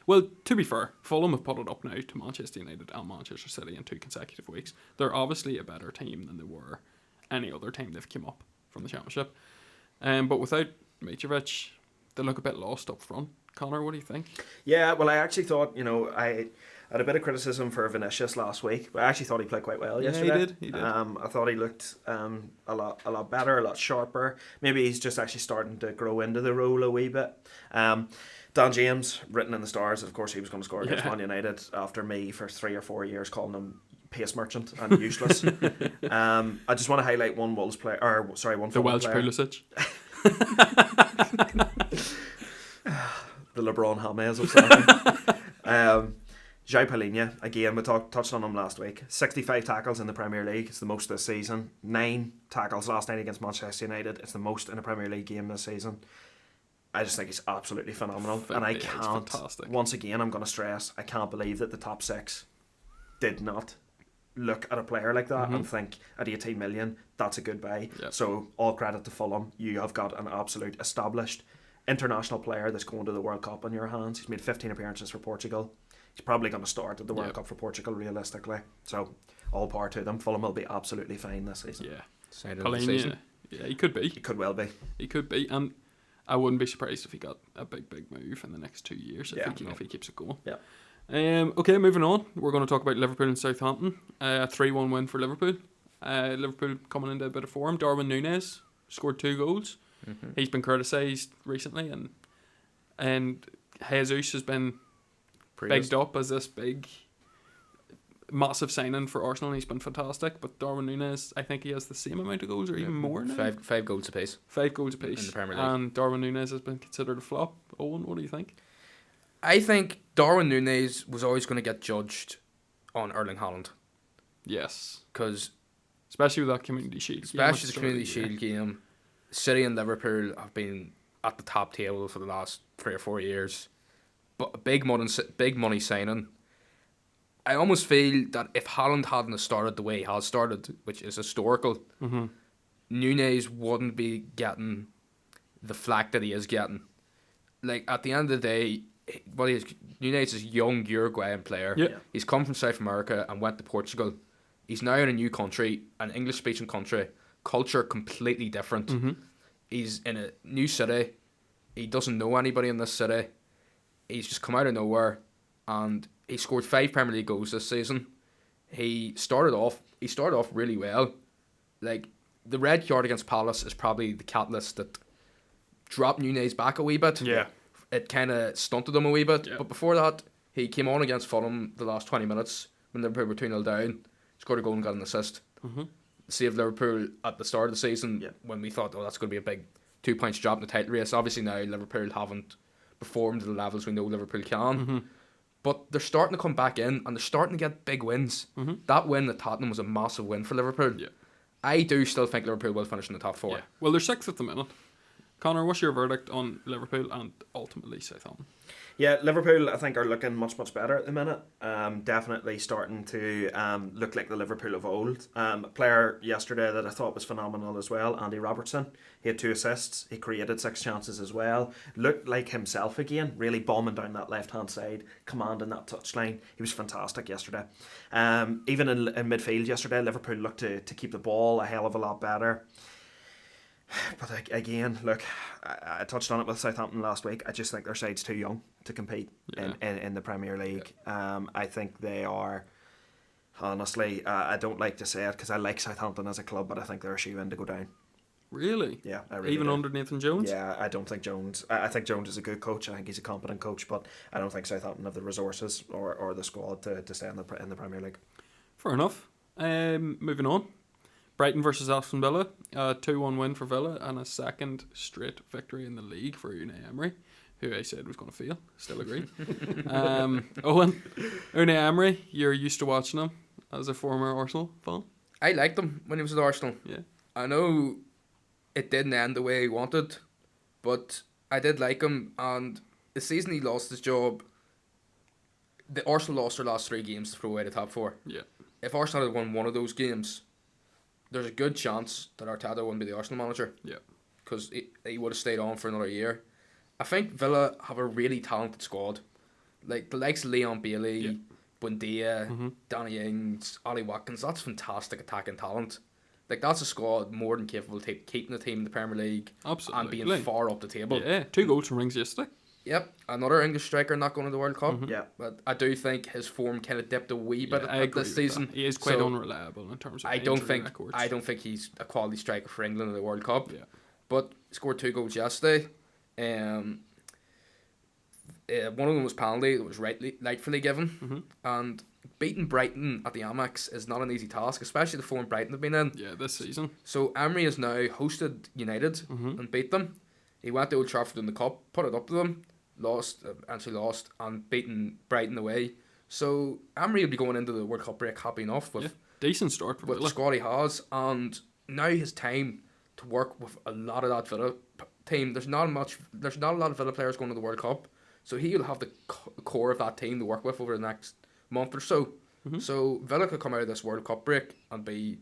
Well, to be fair, Fulham have put it up now to Manchester United and Manchester City in 2 consecutive weeks. They're obviously a better team than they were any other time they've come up from the Championship. But without Mitrovic, they look a bit lost up front. Connor, what do you think? Yeah, well, I actually thought, I had a bit of criticism for Vinicius last week, but I actually thought he played quite well yesterday. He did. I thought he looked a lot better, a lot sharper. Maybe he's just actually starting to grow into the role a wee bit. Dan James, written in the stars, of course he was going to score against Man United after me for 3 or 4 years calling him pace merchant and useless. I just want to highlight one Wolves player, one the Welsh player. Pulisic. The LeBron James of soccer. João Palhinha, again, we touched on him last week. 65 tackles in the Premier League. It's the most this season. 9 tackles last night against Manchester United. It's the most in a Premier League game this season. I just think he's absolutely phenomenal. And I can't, once again, I'm going to stress, I can't believe that the top 6 did not look at a player like that and think at 18 million, that's a good buy. Yep. So all credit to Fulham. You have got an absolute established international player that's going to the World Cup on your hands. He's made 15 appearances for Portugal. He's probably going to start at the World Cup for Portugal realistically. So all power to them. Fulham will be absolutely fine this season. Yeah. Palhinha, he could be. He could well be. He could be. And I wouldn't be surprised if he got a big move in the next 2 years if he keeps it going. Yeah. Okay, moving on. We're going to talk about Liverpool and Southampton. 3-1 win for Liverpool. Liverpool coming into a bit of form. Darwin Núñez scored 2 goals. He's been criticised recently, and Jesus has been bigged up as this big, massive signing for Arsenal. He's been fantastic, but Darwin Núñez, I think he has the same amount of goals or even more now. 5 goals apiece. 5 goals apiece in the Premier League. And Darwin Núñez has been considered a flop. Owen, what do you think? I think Darwin Núñez was always going to get judged on Erling Haaland. Yes. Because especially with that Community Shield. Especially the Community Shield game. City and Liverpool have been at the top table for the last 3 or 4 years. But a big money signing. I almost feel that if Haaland hadn't have started the way he has started, which is historical, Nunez wouldn't be getting the flack that he is getting. Like, at the end of the day, Nunez is a young Uruguayan player. Yeah. He's come from South America and went to Portugal. He's now in a new country, an English-speaking country, culture completely different. He's in a new city. He doesn't know anybody in this city. He's just come out of nowhere, and he scored 5 Premier League goals this season. He started off really well. Like, the red card against Palace is probably the catalyst that dropped Nunez back a wee bit. Yeah. It kind of stunted him a wee bit. Yeah. But before that, he came on against Fulham the last 20 minutes when Liverpool were 2-0 down, scored a goal and got an assist. Saved Liverpool at the start of the season when we thought, that's going to be a big 2 points drop in the title race. Obviously now Liverpool haven't performed to the levels we know Liverpool can. But they're starting to come back in, and they're starting to get big wins. That win at Tottenham was a massive win for Liverpool. Yeah. I do still think Liverpool will finish in the top 4. Yeah. Well, they're 6th at the minute. Connor, what's your verdict on Liverpool and ultimately Southampton? Yeah, Liverpool, I think, are looking much, much better at the minute. Definitely starting to look like the Liverpool of old. A player yesterday that I thought was phenomenal as well, Andy Robertson. He had 2 assists. He created 6 chances as well. Looked like himself again, really bombing down that left-hand side, commanding that touchline. He was fantastic yesterday. Even in midfield yesterday, Liverpool looked to keep the ball a hell of a lot better. But again, look, I touched on it with Southampton last week. I just think their side's too young to compete in the Premier League. I think they are, honestly, I don't like to say it because I like Southampton as a club, but I think they're a shoe-in to go down. Really? Yeah, I really Even do. under Nathan Jones? Yeah, I don't think Jones. I think Jones is a good coach. I think he's a competent coach, but I don't think Southampton have the resources or the squad to stay in the Premier League. Fair enough. Moving on. Brighton versus Aston Villa, a 2-1 win for Villa and a 2nd straight victory in the league for Unai Emery, who I said was going to fail. Still agree. Owen, Unai Emery, you're used to watching him as a former Arsenal fan. I liked him when he was at Arsenal. Yeah. I know it didn't end the way he wanted, but I did like him. And the season he lost his job, the Arsenal lost their last 3 games to throw away the top 4. Yeah. If Arsenal had won one of those games, there's a good chance that Arteta wouldn't be the Arsenal manager. Yeah. Because he would have stayed on for another year. I think Villa have a really talented squad. Like the likes of Leon Bailey, Buendia, Danny Ings, Ollie Watkins, that's fantastic attacking talent. Like that's a squad more than capable of keeping the team in the Premier League. Absolutely. And being far up the table. Yeah, 2 goals from Rings yesterday. Yep, another English striker not going to the World Cup. Yeah, but I do think his form kind of dipped a wee bit at this season. He is quite unreliable in terms of injury records. I don't think he's a quality striker for England in the World Cup. Yeah, but scored 2 goals yesterday. One of them was penalty that was rightfully given, and beating Brighton at the Amex is not an easy task, especially the form Brighton have been in. Yeah, this season. So Emery has now hosted United and beat them. He went to Old Trafford in the cup, put it up to them. Lost, and beaten Brighton away. So Emery will be going into the World Cup break happy enough with decent start for with the squad he has, and now his time to work with a lot of that Villa team. There's not a lot of Villa players going to the World Cup, so he'll have the core of that team to work with over the next month or so. So Villa could come out of this World Cup break and be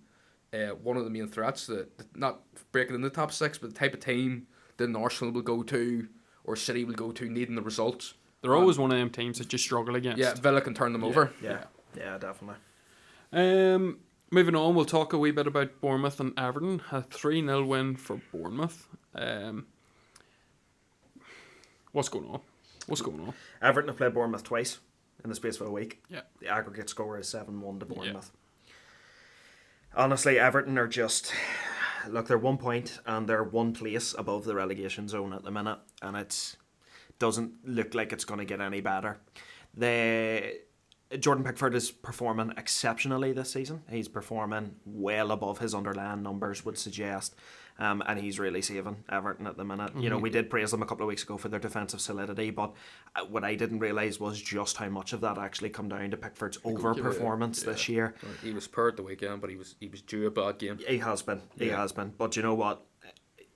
one of the main threats. Not breaking in the top 6, but the type of team that Arsenal will go to. Or City will go to needing the results. They're always one of them teams that you struggle against. Yeah, Villa can turn them over. Yeah, definitely. Moving on, we'll talk a wee bit about Bournemouth and Everton. A 3-0 win for Bournemouth. What's going on? Everton have played Bournemouth twice in the space of a week. Yeah. The aggregate score is 7-1 to Bournemouth. Yeah. Honestly, Everton are just... Look, they're 1 point and they're 1 place above the relegation zone at the minute, and it doesn't look like it's going to get any better. Jordan Pickford is performing exceptionally this season. He's performing well above his underlying numbers would suggest, and he's really saving Everton at the minute. You know, we did praise them a couple of weeks ago for their defensive solidity, but what I didn't realise was just how much of that actually come down to Pickford's overperformance this year. He was poor at the weekend, but he was due a bad game. He has been. But you know what?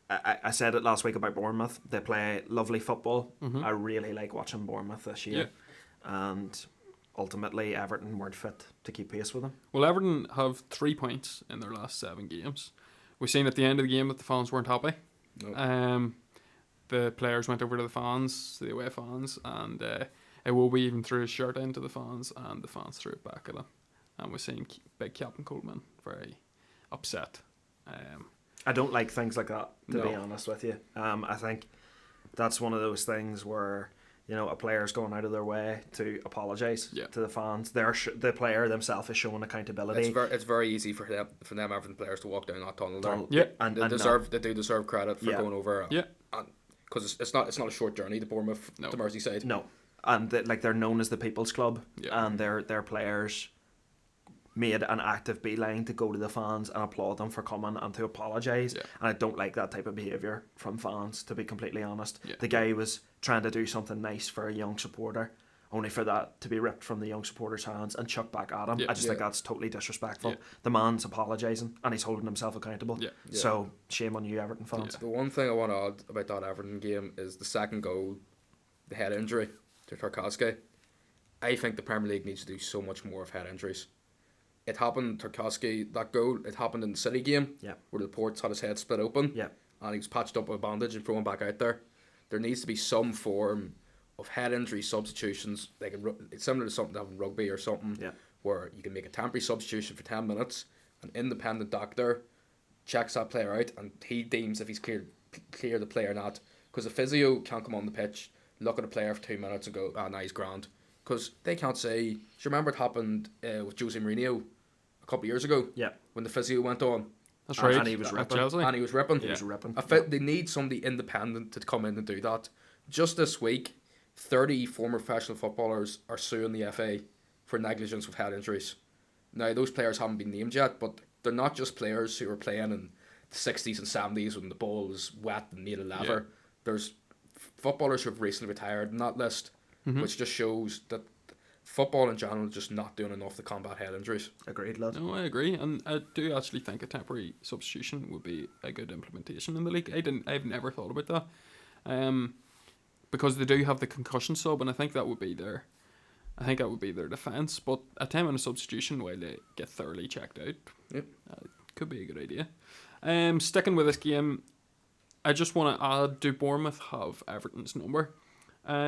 I said it last week about Bournemouth. They play lovely football. I really like watching Bournemouth this year, and ultimately Everton weren't fit to keep pace with them. Well, Everton have 3 points in their last 7 games. We've seen at the end of the game that the fans weren't happy. No. The players went over to the away fans, and Iwobi even threw his shirt into the fans, and the fans threw it back at him. And we're seeing big Captain Coleman very upset. I don't like things like that, to be honest with you. I think that's one of those things where, you know, a player's going out of their way to apologise to the fans. The player themselves is showing accountability. It's very easy for them Everton players to walk down that tunnel there. Yeah, and they do deserve credit for going over. Yeah, because it's not a short journey to Bournemouth to Merseyside. No, and they're known as the People's Club, and their players made an active beeline to go to the fans and applaud them for coming and to apologise. And I don't like that type of behaviour from fans, to be completely honest. The guy was trying to do something nice for a young supporter, only for that to be ripped from the young supporter's hands and chucked back at him. I just think that's totally disrespectful. The man's apologising and he's holding himself accountable. So shame on you, Everton fans. The one thing I want to add about that Everton game is the second goal, the head injury to Tarkowski. I think the Premier League needs to do so much more of head injuries. It happened, Tarkowski, that goal, it happened in the City game, where Laporte had his head split open, and he was patched up with a bandage and thrown back out there. There needs to be some form of head injury substitutions, like it's similar to something they have in rugby or something, where you can make a temporary substitution for 10 minutes, an independent doctor checks that player out, and he deems if he's clear the player or not, because the physio can't come on the pitch, look at a player for 2 minutes and go, nah, he's grand. Because they can't say... Do you remember it happened with Jose Mourinho a couple of years ago? Yeah. When the physio went on. That's right. And he was ripping. And he was ripping. He was ripping. I think they need somebody independent to come in and do that. Just this week, 30 former professional footballers are suing the FA for negligence with head injuries. Now, those players haven't been named yet, but they're not just players who were playing in the 60s and 70s when the ball was wet and made of leather. There's footballers who have recently retired in that list. Which just shows that football in general is just not doing enough to combat head injuries. Agreed, lad. No, I agree, and I do actually think a temporary substitution would be a good implementation in the league. I've never thought about that, because they do have the concussion sub, and I think that would be their defence. But a 10-minute substitution while they get thoroughly checked out, could be a good idea. Sticking with this game, I just want to add: do Bournemouth have Everton's number?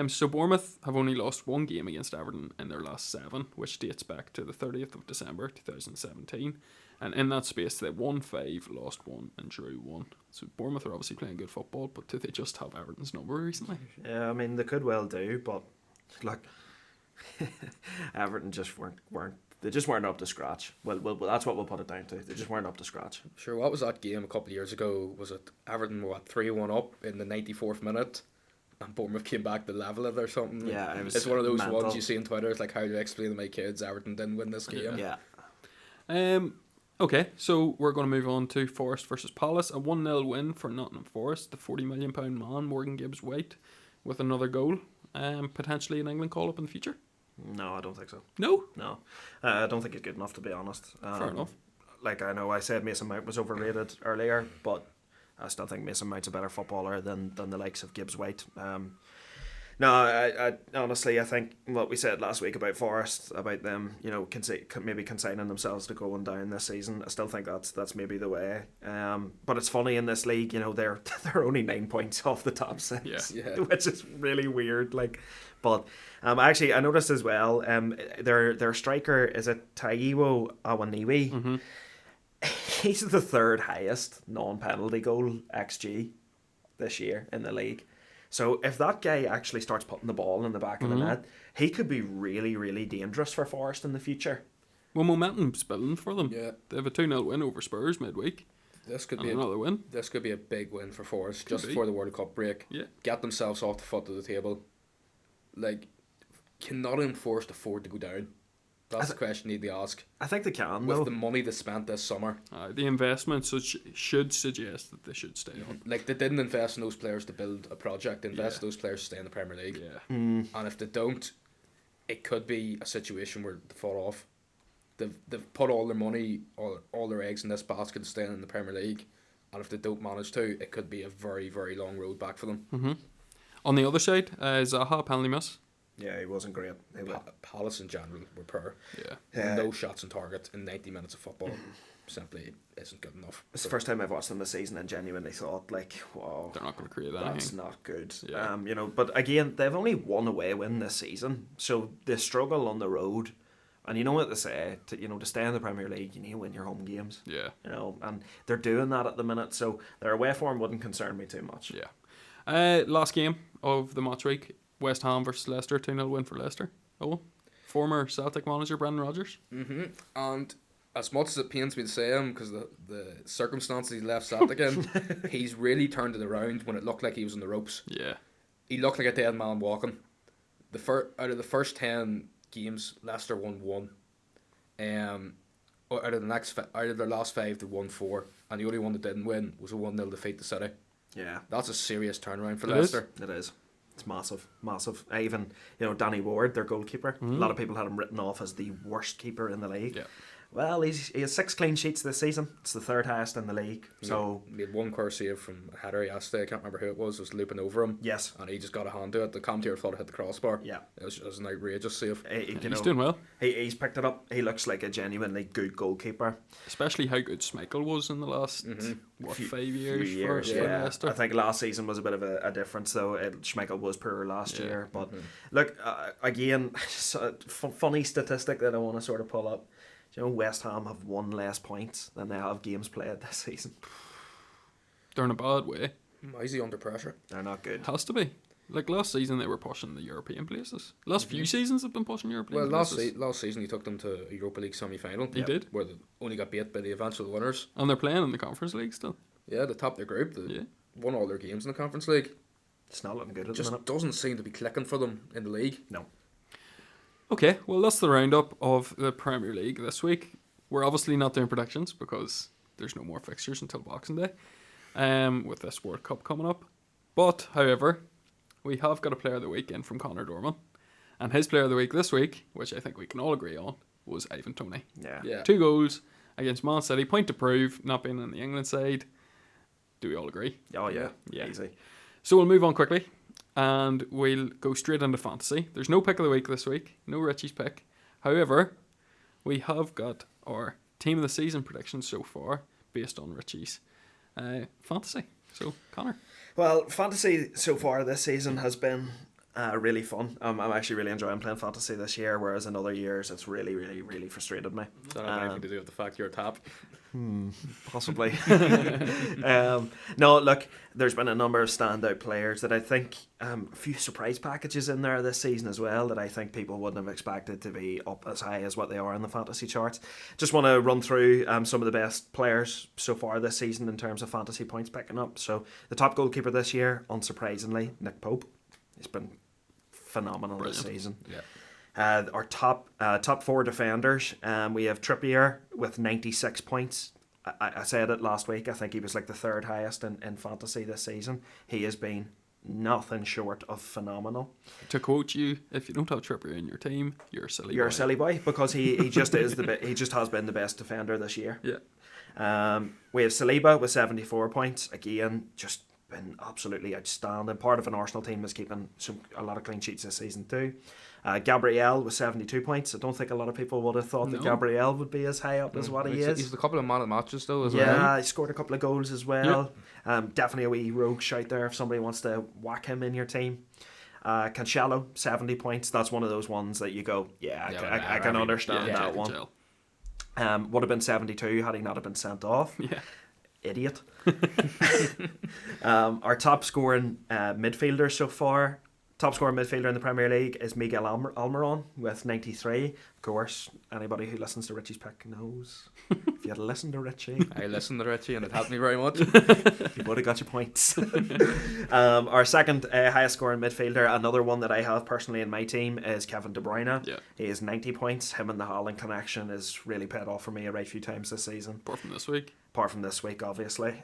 So Bournemouth have only lost 1 game against Everton in their last 7, which dates back to the 30th of December 2017. And in that space, they won 5, lost 1, and drew 1. So Bournemouth are obviously playing good football, but do they just have Everton's number recently? Yeah, I mean, they could well do, but look, Everton just weren't up to scratch. Well, that's what we'll put it down to. They just weren't up to scratch. Sure, what was that game a couple of years ago? Was it Everton 3-1 up in the 94th minute? And Bournemouth came back to level it or something. Yeah, it's one of those ones you see on Twitter. It's like, how do I explain to my kids Everton didn't win this game? Yeah. Okay, so we're going to move on to Forest versus Palace. A 1-0 win for Nottingham Forest. The £40 million man, Morgan Gibbs-White, with another goal. Potentially an England call-up in the future? No, I don't think so. No? No. I don't think he's good enough, to be honest. Fair enough. Like, I know I said Mason Mount was overrated earlier, but I still think Mason Mount's a better footballer than the likes of Gibbs-White. No, I honestly, I think what we said last week about Forest, about them, you know, maybe consigning themselves to going down this season, I still think that's maybe the way. But it's funny in this league, you know, they're only 9 points off the top 6, which is really weird. Like, but actually, I noticed as well, their striker is it Taiwo Awoniyi. Mm-hmm. He's the 3rd highest non-penalty goal XG this year in the league. So if that guy actually starts putting the ball in the back of the net, he could be really, really dangerous for Forest in the future. Well, momentum's building for them. Yeah. They have a 2-0 win over Spurs midweek. This could be another win. This could be a big win for Forest just before the World Cup break. Yeah. Get themselves off the foot of the table. Like, can Nottingham Forest afford to go down? That's the question you need to ask. I think they can, with the money they spent this summer. The investment should suggest that they should stay on. Like, they didn't invest in those players to build a project. They invest in those players to stay in the Premier League. Yeah. And if they don't, it could be a situation where they fall off. They've put all their money, all their eggs in this basket to stay in the Premier League. And if they don't manage to, it could be a very, very long road back for them. Mm-hmm. On the other side, Zaha penalty miss. Yeah, he wasn't great. Palace in general were poor. Yeah. No shots on target in 90 minutes of football simply isn't good enough. It's the first time I've watched them this season and genuinely thought, like, wow, They're not going to create anything. that's not good. Yeah. But again, they've only one away win this season, so they struggle on the road. And you know what they say, to stay in the Premier League, you need to win your home games. Yeah. And they're doing that at the minute, so their away form wouldn't concern me too much. Yeah. Last game of the match week, West Ham versus Leicester, 2-0 win for Leicester. Oh, former Celtic manager Brendan Rodgers. And as much as it pains me to say him, because the circumstances he left Celtic in, he's really turned it around when it looked like he was on the ropes. Yeah. He looked like a dead man walking. Out of the first 10 games, Leicester won 1. Out of their last 5, they won 4, and the only one that didn't win was a 1-0 defeat to City. Yeah. That's a serious turnaround for It Leicester. It is. It's massive, massive. Even, Danny Ward, their goalkeeper, a lot of people had him written off as the worst keeper in the league. Yeah. Well, he has 6 clean sheets this season. It's the 3rd highest in the league. So He had one curse save from a header yesterday. I can't remember who it was looping over him. Yes. And he just got a hand to it. The commentator thought it hit the crossbar. Yeah. It was an outrageous save. He's doing well. He's picked it up. He looks like a genuinely good goalkeeper. Especially how good Schmeichel was in the last 5 years, Few years, for yeah. Leicester. I think last season was a bit of a difference, though. Schmeichel was poor last year. But look, again, just a funny statistic that I want to sort of pull up. West Ham have 1 less points than they have games played this season. They're in a bad way. Why is he under pressure? They're not good. Has to be. Like last season, they were pushing the European places. Last few seasons, they've been pushing European places. Last season he took them to a Europa League semi-final. He did. Where they only got beat by the eventual winners. And they're playing in the Conference League still. Yeah, they topped their group. They won all their games in the Conference League. It's not looking good at the Just minute. doesn't seem to be clicking for them in the league. No. Okay, well that's the roundup of the Premier League this week. We're obviously not doing predictions because there's no more fixtures until Boxing Day, with this World Cup coming up. But, however, we have got a Player of the Week in from Conor Dorman. And his Player of the Week this week, which I think we can all agree on, was Ivan Toney. Yeah. 2 goals against Man City. Point to prove, not being in the England side. Do we all agree? Oh, yeah. Yeah. Easy. So we'll move on quickly. And we'll go straight into fantasy. There's no pick of the week this week. No Richie's pick. However, we have got our team of the season predictions so far based on Richie's fantasy. So, Connor. Well, fantasy so far this season has been really fun. I'm actually really enjoying playing fantasy this year, whereas in other years it's really, really, really frustrated me. Does that have anything to do with the fact you're a tap? Possibly. No, look, there's been a number of standout players that I think a few surprise packages in there this season as well that I think people wouldn't have expected to be up as high as what they are in the fantasy charts. Just want to run through some of the best players so far this season in terms of fantasy points picking up. So the top goalkeeper this year, unsurprisingly, Nick Pope. He's been phenomenal this season. Yeah. Our top 4 defenders, we have Trippier with 96 points. I said it last week, I think he was like the 3rd highest in fantasy this season. He has been nothing short of phenomenal. To quote you, if you don't have Trippier in your team, you're a silly You're boy. a silly boy, because he just is he just has been the best defender this year. Yeah. We have Saliba with 74 points. Again, just been absolutely outstanding. Part of an Arsenal team is keeping a lot of clean sheets this season too. Gabriel with 72 points. I don't think a lot of people would have thought that Gabriel would be as high up as what he is. He's a couple of man of matches though as well. Yeah, he scored a couple of goals as well. Definitely a wee rogue shout there if somebody wants to whack him in your team. Cancelo, 70 points. That's one of those ones that you go, I can understand that one. Would have been 72 had he not have been sent off. Yeah. Idiot. Our top scoring midfielder so far, top scoring midfielder in the Premier League is Miguel Almiron with 93. Of course, anybody who listens to Richie's pick knows. If you had listened to Richie, I listened to Richie and it helped me very much. you would have got your points. Our second highest scoring midfielder, another one that I have personally in my team, is Kevin De Bruyne. Yeah. He has 90 points. Him and the Haaland connection has really paid off for me a right few times this season. Apart from this week. Apart from this week, obviously.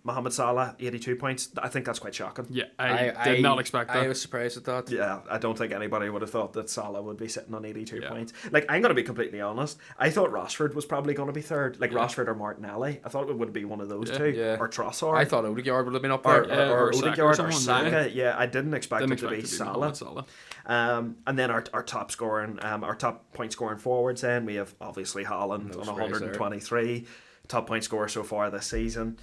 Mohamed Salah, 82 points. I think that's quite shocking. Yeah, I did not expect that. I was surprised at that. Yeah, I don't think anybody would have thought that Salah would be sitting on 82 points. Like, I'm going to be completely honest. I thought Rashford was probably going to be third. Like, Rashford or Martinelli. I thought it would be one of those two. Yeah. Or Trossard. I thought Odegaard would have been up Or there. or Odegaard or someone, Saka. Yeah, I didn't expect it to be Mohamed Salah. Salah. And then our top scoring, our top point scoring forwards. Then we have obviously Haaland on 123, top point scorer so far this season.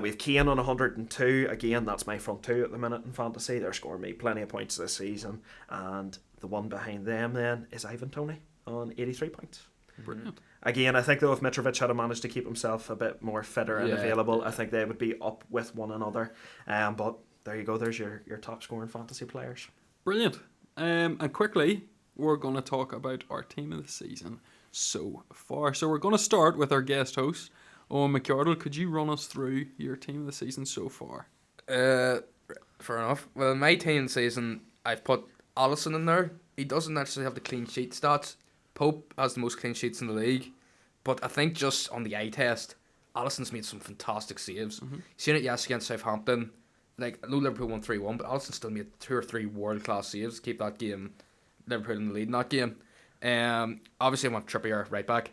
We have Kane on 102. Again, that's my front two at the minute in fantasy. They're scoring me plenty of points this season. And the one behind them then is Ivan Toney on 83 points. Brilliant. Again, I think though if Mitrovic had managed to keep himself a bit more fitter and available, I think they would be up with one another. But there you go. There's your top scoring fantasy players. Brilliant. And quickly, we're going to talk about our team of the season so far. So we're going to start with our guest host, Owen McArdle. Could you run us through your team of the season so far? Fair enough. Well, my team season, I've put Alisson in there. He doesn't actually have the clean sheet stats. Pope has the most clean sheets in the league. But I think just on the eye test, Alisson's made some fantastic saves. Mm-hmm. Seen it yesterday against Southampton. Like, I know Liverpool won 3-1, but Alisson still made 2 or 3 world-class saves to keep that game, Liverpool in the lead in that game. Obviously, I want Trippier right back.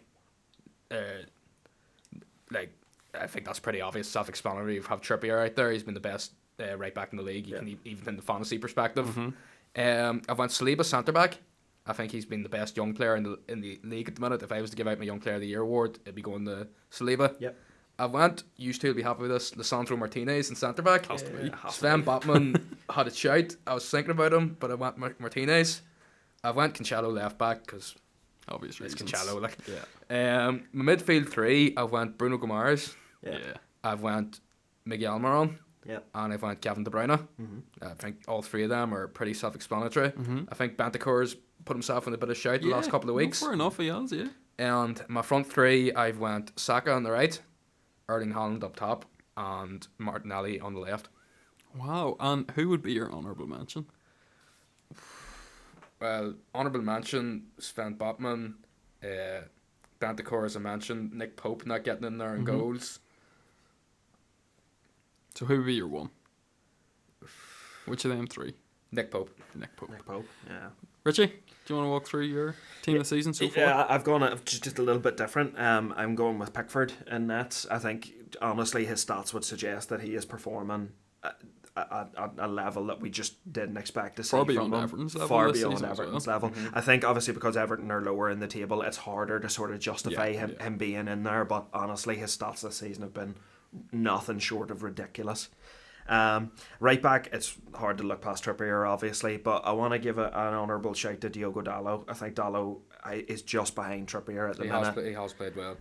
Like, I think that's pretty obvious, self-explanatory. You have Trippier right there. He's been the best right back in the league, even in the fantasy perspective. Mm-hmm. I went Saliba centre-back. I think he's been the best young player in the league at the minute. If I was to give out my Young Player of the Year award, it'd be going to Saliba. Yep. I went, used to be happy with this, Lisandro Martinez in centre-back. Has to be. Sven Botman had a shout. I was thinking about him, but I went Martinez. I went Cancelo left-back, because obvious it's reasons. Cancelo. Like. Yeah. My midfield 3, I went Bruno Guimaraes. Yeah. I went Miguel Almiron. Yeah. And I went Kevin De Bruyne. Mm-hmm. I think all 3 of them are pretty self-explanatory. Mm-hmm. I think Bentancur's put himself in a bit of shout the last couple of weeks. Fair enough, he has, yeah. And my front 3, I've went Saka on the right, Erling Haaland up top, and Martinelli on the left. Wow, and who would be your honourable mention? Well, honourable mention, Sven Botman, Bentancur as I mentioned, Nick Pope not getting in there in goals. So who would be your one? Which of them 3? Nick Pope. Nick Pope, yeah. Richie, do you want to walk through your team of the season so far? Yeah, I've gone just a little bit different. I'm going with Pickford in nets. I think, honestly, his stats would suggest that he is performing at a level that we just didn't expect to see far from beyond him. Everton's level. Far this beyond season as Everton's well. level. Mm-hmm. I think, obviously, because Everton are lower in the table, it's harder to sort of justify him being in there. But honestly, his stats this season have been nothing short of ridiculous. Right back, it's hard to look past Trippier, obviously, but I want to give an honourable shout to Diogo Dalot. I think Dalot is just behind Trippier at the minute. He has played well.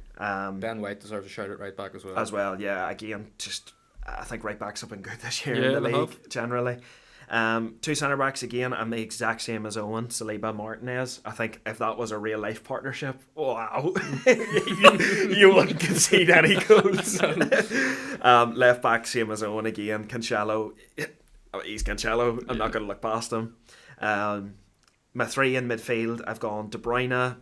Ben White deserves a shout at right back as well. Yeah. Again, just I think right backs have been good this year Yeah, in the they league have. generally. 2 centre backs again. I'm the exact same as Owen, Saliba, Martinez. I think if that was a real life partnership, wow, you wouldn't concede any goals. Left back, same as Owen again. Cancelo, he's Cancelo. I'm not going to look past him. My 3 in midfield, I've gone De Bruyne.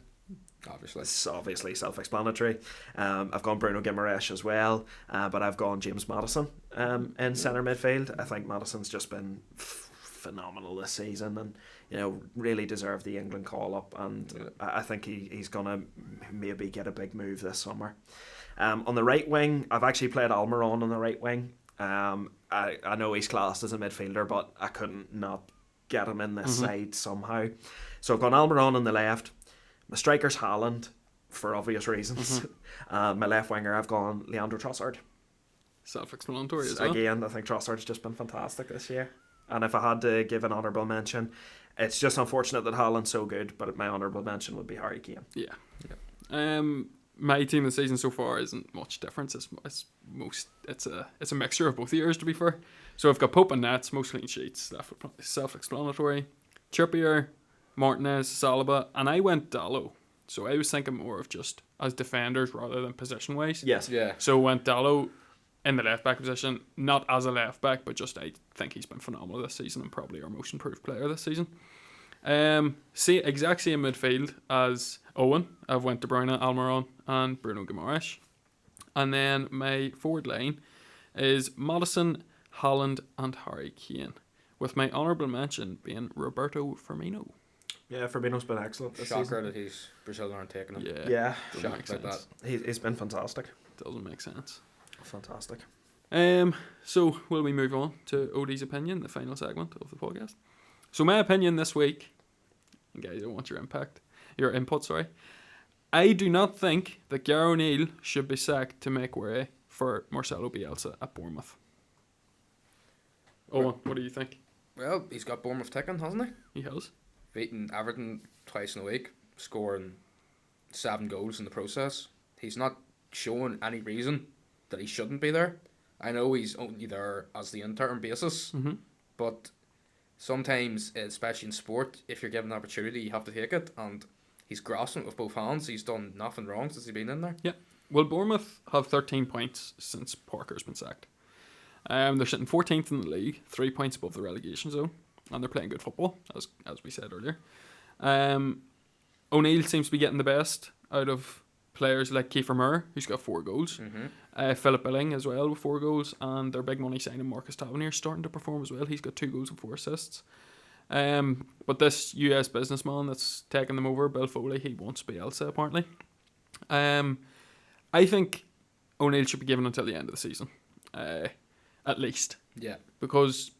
Obviously. It's obviously self-explanatory. I've gone Bruno Guimaraes as well, but I've gone James Maddison in centre midfield. I think Maddison's just been phenomenal this season, and really deserved the England call-up, and I think he's going to maybe get a big move this summer. On the right wing, I've actually played Almiron on the right wing. I know he's classed as a midfielder, but I couldn't not get him in this side somehow. So I've gone Almiron on the left. My striker's Haaland, for obvious reasons. My left winger, I've gone Leandro Trossard. Self-explanatory as well. Again, I think Trossard's just been fantastic this year. And if I had to give an honourable mention, it's just unfortunate that Haaland's so good, but my honourable mention would be Harry Kane. Yeah. My team of the season so far isn't much difference. It's a mixture of both years, to be fair. So I've got Pope and Nets, most clean sheets. Self-explanatory. Trippier, Martinez, Saliba, and I went Dalot. So I was thinking more of just as defenders rather than position-wise. Yes. Yeah. So went Dalot in the left-back position, not as a left-back, but just I think he's been phenomenal this season and probably our most improved player this season. Exact same midfield as Owen. I've went De Bruyne, Almiron, and Bruno Guimaraes. And then my forward line is Maddison, Haaland, and Harry Kane, with my honourable mention being Roberto Firmino. Yeah, Firmino's been excellent this Shocker season. that Brazil aren't taking him. Yeah. Doesn't make Shocked about sense. that. He's been fantastic. Doesn't make sense. Fantastic. So will we move on to Odie's opinion, the final segment of the podcast? So my opinion this week, and guys, I want your input. Sorry, I do not think that Gary O'Neill should be sacked to make way for Marcelo Bielsa at Bournemouth. Owen, what do you think? Well, he's got Bournemouth ticking, hasn't he? He has. Beating Everton twice in a week, scoring 7 goals in the process. He's not showing any reason that he shouldn't be there. I know he's only there as the interim basis, but sometimes, especially in sport, if you're given an opportunity, you have to take it, and he's grasping it with both hands. He's done nothing wrong since he's been in there. Yeah. Well, Bournemouth have 13 points since Parker's been sacked. They're sitting 14th in the league, 3 points above the relegation zone, and they're playing good football, as we said earlier. O'Neill seems to be getting the best out of players like Kiefer Moore, who's got 4 goals. Philip Billing as well with 4 goals, and their big money signing Marcus Tavernier starting to perform as well. He's got 2 goals and 4 assists. But this US businessman that's taking them over, Bill Foley, he wants Bielsa apparently. I think O'Neill should be given until the end of the season, at least. Yeah. Because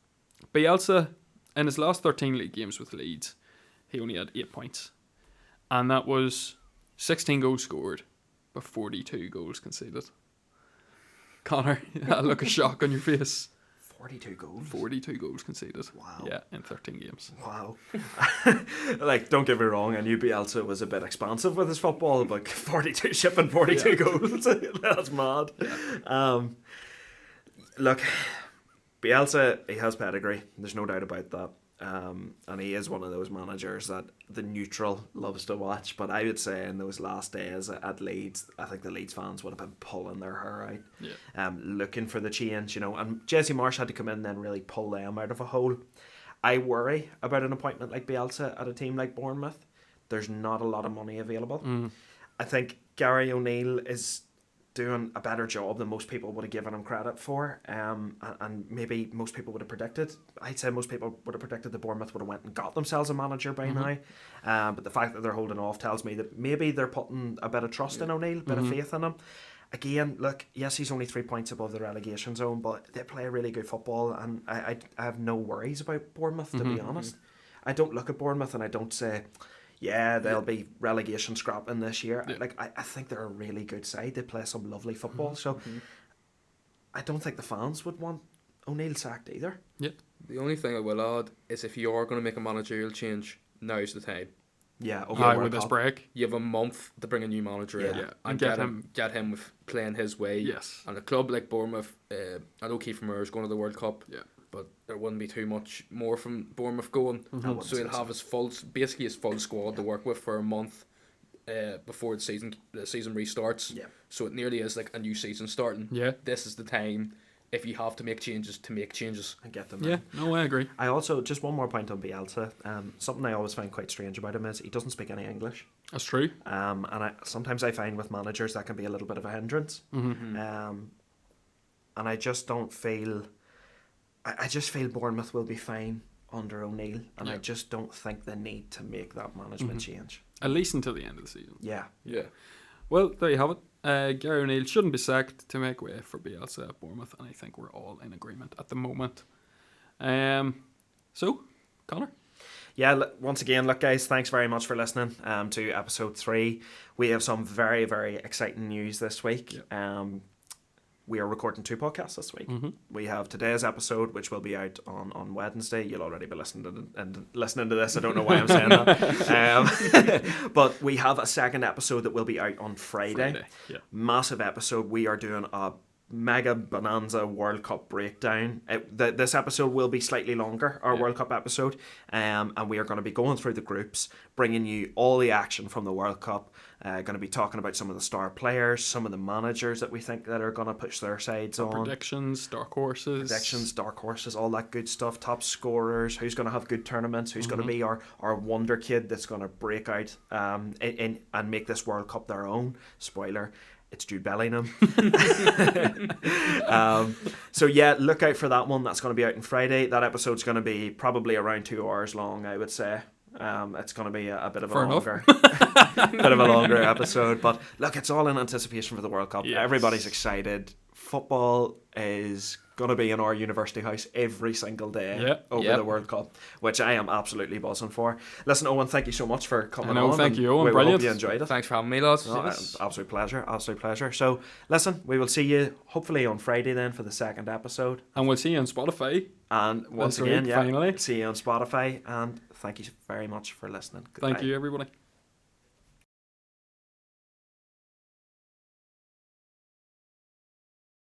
Bielsa, in his last 13 league games with Leeds, he only had 8 points. And that was 16 goals scored, but 42 goals conceded. Connor, that look of shock on your face. 42 goals? 42 goals conceded. Wow. Yeah, in 13 games. Wow. Like, don't get me wrong, I knew Bielsa was a bit expansive with his football, but 42 goals, that's mad. Yeah. Look, Bielsa, he has pedigree, there's no doubt about that. And he is one of those managers that the neutral loves to watch. But I would say in those last days at Leeds, I think the Leeds fans would have been pulling their hair out, looking for the change, you know. And Jesse Marsh had to come in and then really pull them out of a hole. I worry about an appointment like Bielsa at a team like Bournemouth. There's not a lot of money available. I think Gary O'Neill is doing a better job than most people would have given him credit for, and maybe most people would have predicted. I'd say most people would have predicted that Bournemouth would have went and got themselves a manager by now, but the fact that they're holding off tells me that maybe they're putting a bit of trust in O'Neill, a bit of faith in him. Again, look, yes, he's only 3 points above the relegation zone, but they play really good football, and I have no worries about Bournemouth, to be honest. I don't look at Bournemouth and I don't say, yeah, they'll be relegation scrapping this year. Yeah. Like I think they're a really good side. They play some lovely football. So I don't think the fans would want O'Neill sacked either. Yeah. The only thing I will add is if you are going to make a managerial change, now's the time. Yeah, with this break. You have a month to bring a new manager in and get him with playing his way. Yes. And a club like Bournemouth, I know Kiefer Moore is going to the World Cup. Yeah. But there wouldn't be too much more from Bournemouth going. So he'll have his full squad to work with for a month before the season restarts. Yeah. So it nearly is like a new season starting. Yeah. This is the time, if you have to make changes, and get them. Yeah, no, I agree. I also, just one more point on Bielsa. Something I always find quite strange about him is he doesn't speak any English. That's true. And sometimes I find with managers that can be a little bit of a hindrance. And I just don't feel. I just feel Bournemouth will be fine under O'Neill, and I just don't think they need to make that management change. At least until the end of the season. Yeah. Well, there you have it. Gary O'Neill shouldn't be sacked to make way for Bielsa at Bournemouth, and I think we're all in agreement at the moment. So, Connor? Yeah, once again, look guys, thanks very much for listening to episode 3. We have some very, very exciting news this week. We are recording 2 podcasts this week. We have today's episode, which will be out on Wednesday. You'll already be listening to this. I don't know why I'm saying that. But we have a second episode that will be out on Friday. Yeah. Massive episode. We are doing a mega bonanza World Cup breakdown. This episode will be slightly longer, our World Cup episode, and we are going to be going through the groups, bringing you all the action from the World Cup. Going to be talking about some of the star players, some of the managers that we think that are going to push their sides on. Predictions, dark horses, all that good stuff. Top scorers, who's going to have good tournaments, who's going to be our wonder kid that's going to break out and make this World Cup their own. Spoiler. It's Jude Bellingham. So yeah, look out for that one. That's going to be out on Friday. That episode's going to be probably around 2 hours long, I would say. It's going to be a bit of a Fair longer, bit of a longer episode. But look, it's all in anticipation for the World Cup. Yes. Everybody's excited. Football is going to be in our university house every single day over the World Cup, which I am absolutely buzzing for. Listen, Owen, thank you so much for coming on. Thank you, Owen. We Brilliant. hope you enjoyed it. Thanks for having me, lads. Absolute pleasure. So, listen, we will see you hopefully on Friday then for the second episode. And we'll see you on Spotify. And once That's again, right, finally. see you on Spotify. And thank you very much for listening. Thank you, everybody.